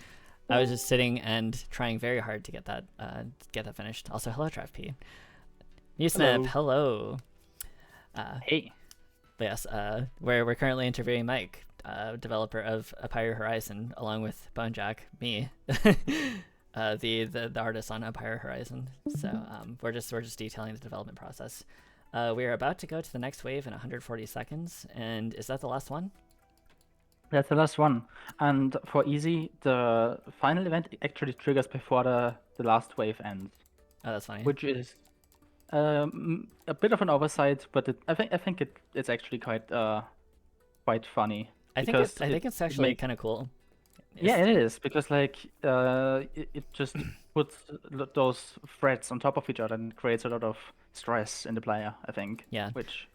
I was just sitting and trying very hard to get that finished. Also, hello, Trav P. New Snap, hello. Hey. But yes, we're currently interviewing Mike, developer of Pyre Horizon, along with Bonejack, me, the artist on Pyre Horizon. So we're just detailing the development process. We are about to go to the next wave in 140 seconds, and is that the last one? That's the last one. And for easy, the final event actually triggers before the last wave ends. Oh, that's funny. Which is a bit of an oversight, but I think it's actually quite funny. I think it's actually kind of cool. Yeah, it is, because like it just puts those threads on top of each other and creates a lot of stress in the player, I think. Yeah. Which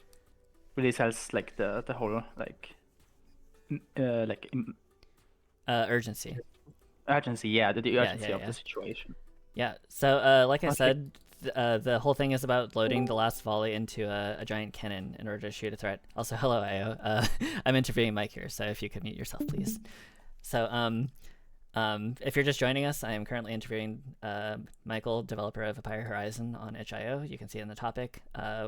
really sells like the whole urgency. Urgency, yeah, the urgency of the situation. Yeah. So like I said, the whole thing is about loading the last volley into a giant cannon in order to shoot a threat. Also, hello, Io. I'm interviewing Mike here, so if you could mute yourself, please. So if you're just joining us, I am currently interviewing Michael, developer of Pyre Horizon on itch.io. You can see in the topic.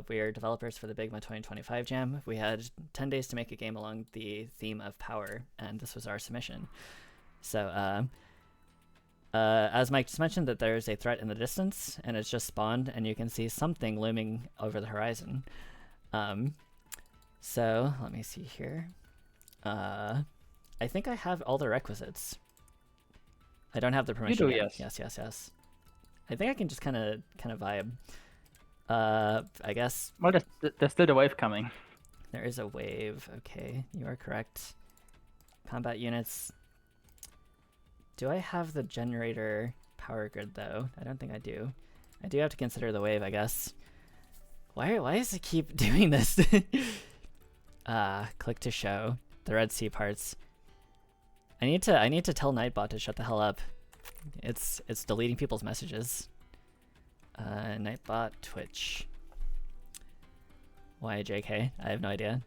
We are developers for the Big Mud 2025 Jam. We had 10 days to make a game along the theme of power, and this was our submission. So as Mike just mentioned, that there's a threat in the distance, and it's just spawned, and you can see something looming over the horizon. So let me see here. I think I have all the requisites. I don't have the permission. You do, yes. Yes. I think I can just kind of vibe. I guess. Well, there's still a wave coming. There is a wave. Okay, you are correct. Combat units. Do I have the generator power grid though? I don't think I do. I do have to consider the wave, I guess. Why does it keep doing this? Click to show the Red Sea parts. I need to tell Nightbot to shut the hell up. It's deleting people's messages. Nightbot Twitch. Why JK? I have no idea.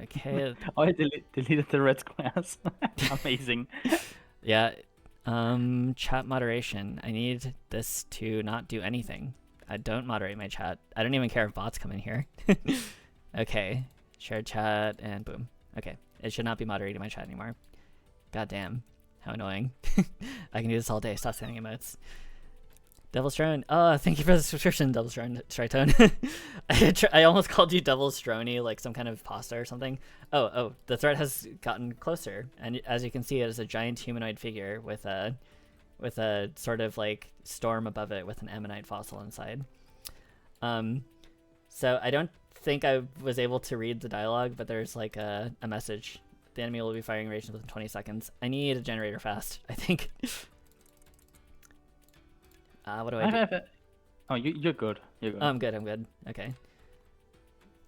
Okay. Oh, I deleted the red squares. Amazing. Yeah. Chat moderation. I need this to not do anything. I don't moderate my chat. I don't even care if bots come in here. Okay. Share chat and boom. Okay. It should not be moderating my chat anymore. God damn. How annoying. I can do this all day. Stop sending emotes. Devil's Throne. Oh, thank you for the subscription, Devil's Throne, Tritone. I almost called you Devil's Strony, like some kind of pasta or something. Oh, the threat has gotten closer, and as you can see, it is a giant humanoid figure with a sort of like storm above it with an ammonite fossil inside. So I don't think I was able to read the dialogue, but there's like a message. The enemy will be firing rations within 20 seconds. I need a generator fast, I think. What do I do? Oh, you're good. You're good. Oh, I'm good. Okay.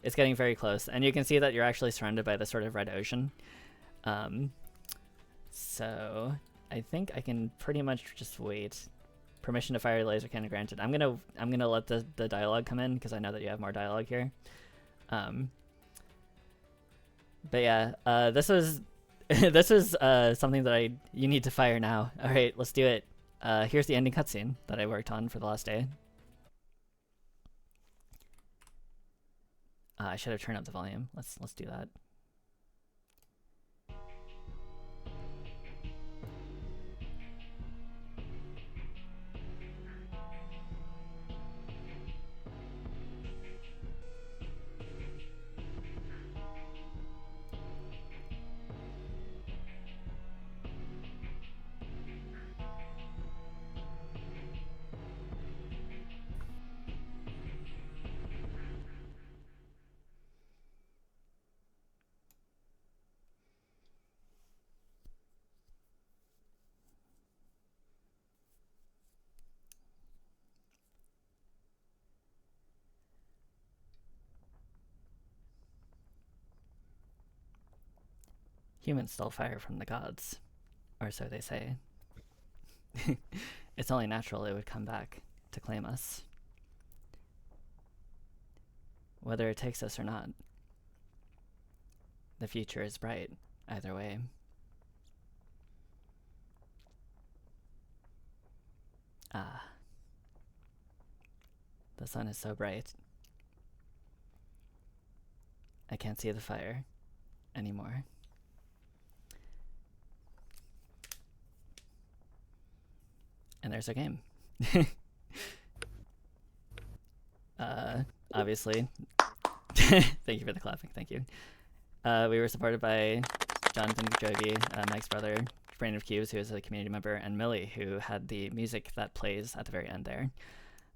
It's getting very close. And you can see that you're actually surrounded by this sort of red ocean. So I think I can pretty much just wait. Permission to fire laser cannon granted. I'm gonna let the dialogue come in because I know that you have more dialogue here. But yeah, this was something that you need to fire now. All right, let's do it. Here's the ending cutscene that I worked on for the last day. I should have turned up the volume. Let's do that. Humans stole fire from the gods, or so they say. It's only natural it would come back to claim us. Whether it takes us or not, the future is bright either way. Ah. The sun is so bright. I can't see the fire anymore. And there's our game. Obviously. Thank you for the clapping. Thank you. We were supported by Jonathan Jovi, Mike's brother, Brandon of Cubes, who is a community member, and Millie, who had the music that plays at the very end there.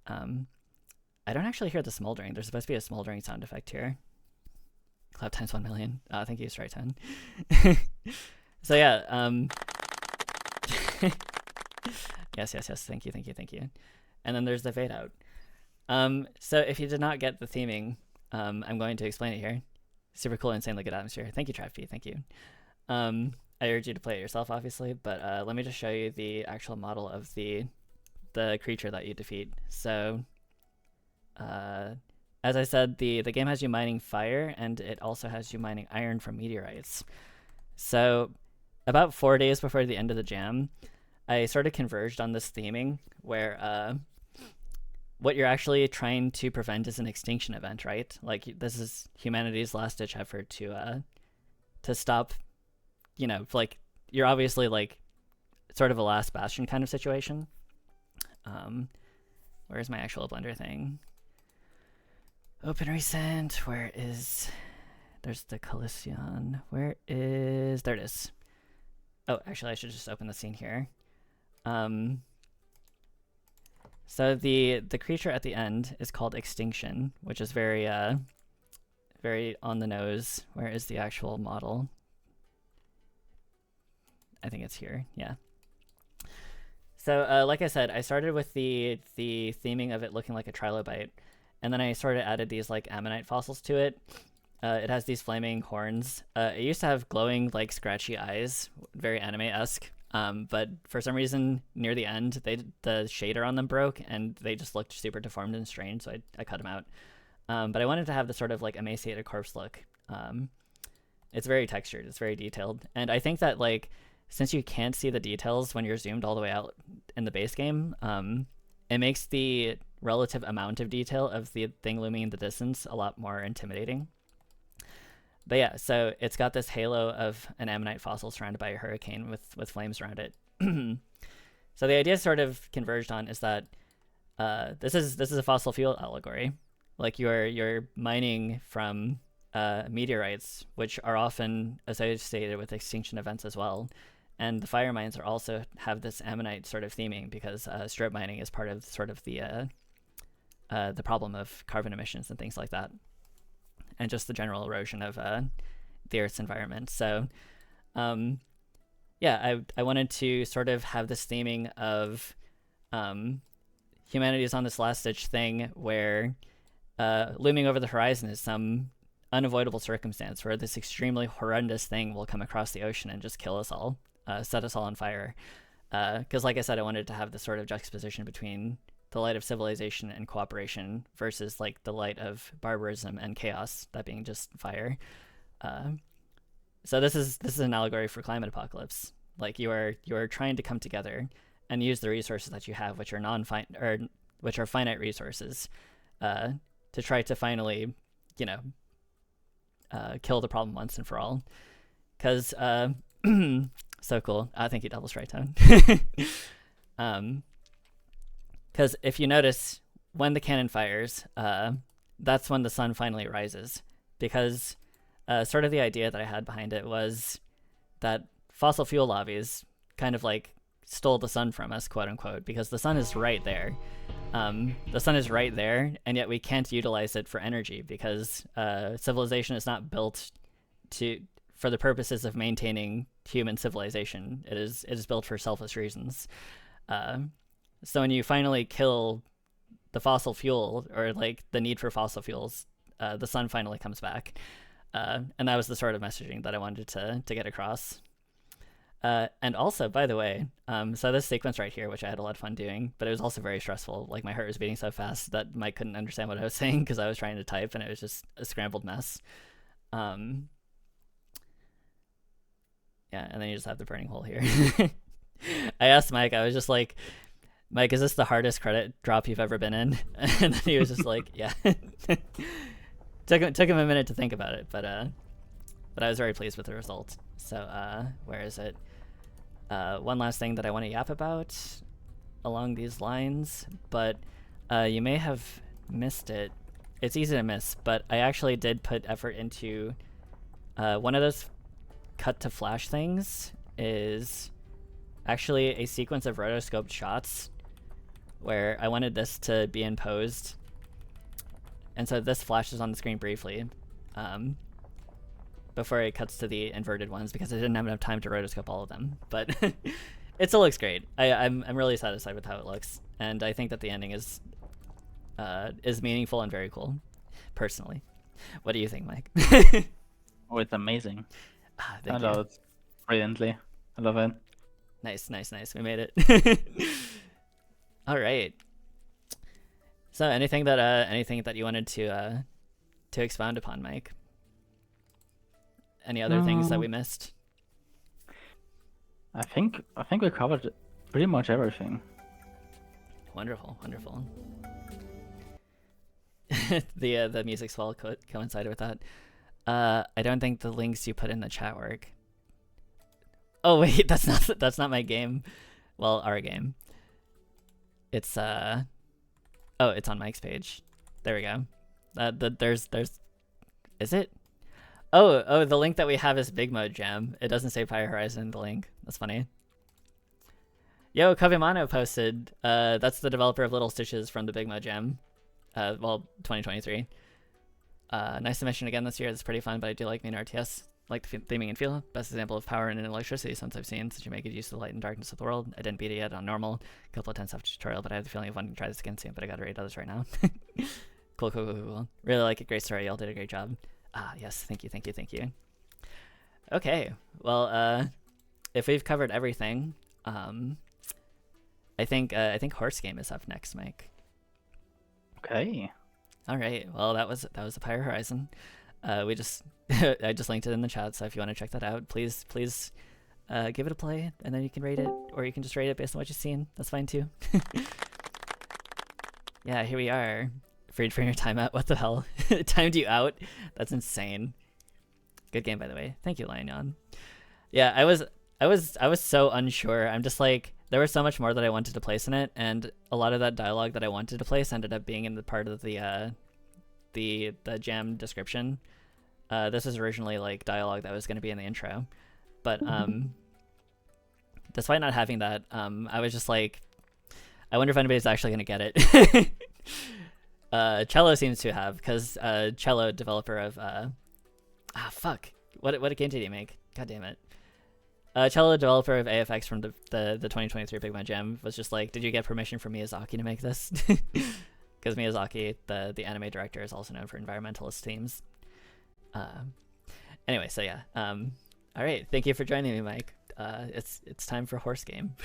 I don't actually hear the smoldering. There's supposed to be a smoldering sound effect here. Clap times 1 million. Thank you, Strike10. So yeah, yes. Thank you. And then there's the fade out. So if you did not get the theming, I'm going to explain it here. Super cool, insanely good atmosphere. Thank you, TrapP. Thank you. I urge you to play it yourself, obviously, but let me just show you the actual model of the creature that you defeat. So, as I said, the game has you mining fire, and it also has you mining iron from meteorites. So, about 4 days before the end of the jam, I sort of converged on this theming where what you're actually trying to prevent is an extinction event, right? Like, this is humanity's last-ditch effort to stop, you know, like, you're obviously, like, sort of a last bastion kind of situation. Where's my actual Blender thing? Open recent, there's the Coliseon. There it is. Oh, actually, I should just open the scene here. So the creature at the end is called Extinction, which is very very on the nose. Where is the actual model? I think it's here. Yeah. So like I said, I started with the theming of it looking like a trilobite, and then I sort of added these like ammonite fossils to it. It has these flaming horns. It used to have glowing, like, scratchy eyes, very anime-esque. But for some reason, near the end, the shader on them broke, and they just looked super deformed and strange, so I cut them out. But I wanted to have the sort of, like, emaciated corpse look. It's very textured. It's very detailed. And I think that, like, since you can't see the details when you're zoomed all the way out in the base game, it makes the relative amount of detail of the thing looming in the distance a lot more intimidating. But yeah, so it's got this halo of an ammonite fossil surrounded by a hurricane with flames around it. So the idea sort of converged on is that this is a fossil fuel allegory. Like you're mining from meteorites, which are often associated with extinction events as well. And the fire mines are also have this ammonite sort of theming because strip mining is part of sort of the problem of carbon emissions and things like that, and just the general erosion of the Earth's environment. So, yeah, I wanted to sort of have this theming of humanity is on this last ditch thing where looming over the horizon is some unavoidable circumstance where this extremely horrendous thing will come across the ocean and just kill us all, set us all on fire. Because like I said, I wanted to have this sort of juxtaposition between the light of civilization and cooperation versus like the light of barbarism and chaos, that being just fire. So this is an allegory for climate apocalypse. Like you are trying to come together and use the resources that you have, which are which are finite resources, to try to finally, kill the problem once and for all. Because so cool. Thank you, Double Strike Tone. Because if you notice, when the cannon fires, that's when the sun finally rises. Because sort of the idea that I had behind it was that fossil fuel lobbies kind of like stole the sun from us, quote unquote, because the sun is right there. The sun is right there, and yet we can't utilize it for energy because civilization is not built for the purposes of maintaining human civilization. It is built for selfish reasons. So when you finally kill the fossil fuel, or like the need for fossil fuels, the sun finally comes back. And that was the sort of messaging that I wanted to get across. And also, by the way, so this sequence right here, which I had a lot of fun doing, but it was also very stressful. Like my heart was beating so fast that Mike couldn't understand what I was saying because I was trying to type and it was just a scrambled mess. Yeah, and then you just have the burning hole here. I asked Mike, I was just like, Mike, is this the hardest credit drop you've ever been in? And then he was just like, yeah. Took him a minute to think about it, but I was very pleased with the result. So where is it? One last thing that I want to yap about along these lines, but you may have missed it. It's easy to miss, but I actually did put effort into one of those cut to flash things is actually a sequence of rotoscoped shots where I wanted this to be imposed. And so this flashes on the screen briefly before it cuts to the inverted ones because I didn't have enough time to rotoscope all of them. But it still looks great. I'm really satisfied with how it looks, and I think that the ending is meaningful and very cool, personally. What do you think, Mike? Oh, it's amazing. Thank I you. love it brilliantly. I love it. Nice. We made it. All right. So anything that you wanted to expound upon, Mike? Any other things that we missed? I think we covered pretty much everything. Wonderful. The music swell coincided with that. I don't think the links you put in the chat work. Oh wait, that's not my game. Well, our game. It's oh, it's on Mike's page. There we go. There's is it? Oh, the link that we have is Big Mode Jam. It doesn't say Pyre Horizon in the link. That's funny. Yo, Kavimano posted. That's the developer of Little Stitches from the Big Mode Jam. 2023. Nice submission again this year. It's pretty fun, but I do like main RTS. Like the theming and feel. Best example of power and electricity since I've seen, since you make good use of the light and darkness of the world. I didn't beat it yet on normal. A couple of times after tutorial, but I have the feeling of wanting to try this again soon, but I gotta rate others right now. Cool. Really like it. Great story. Y'all did a great job. Yes. Thank you. Okay. Well, if we've covered everything, I think Horse Game is up next, Mike. Okay. All right. Well, that was the Pyre Horizon. I just linked it in the chat, so if you want to check that out, please give it a play, and then you can rate it, or you can just rate it based on what you've seen. That's fine too. Yeah, here we are. Freed from your timeout. What the hell? Timed you out? That's insane. Good game, by the way. Thank you, Lion. Yeah, I was so unsure. I'm just like, there was so much more that I wanted to place in it, and a lot of that dialogue that I wanted to place ended up being in the part of the jam description. This was originally like dialogue that was going to be in the intro, but despite not having that, I was just like, I wonder if anybody's actually going to get it. Cello seems to have, because Cello, developer of what game did he make? God damn it. Cello, developer of AFX from the 2023 Big Man Jam, was just like, did you get permission from Miyazaki to make this? Because Miyazaki, the anime director, is also known for environmentalist themes. Anyway, so yeah. All right, thank you for joining me, Mike. It's time for horse game.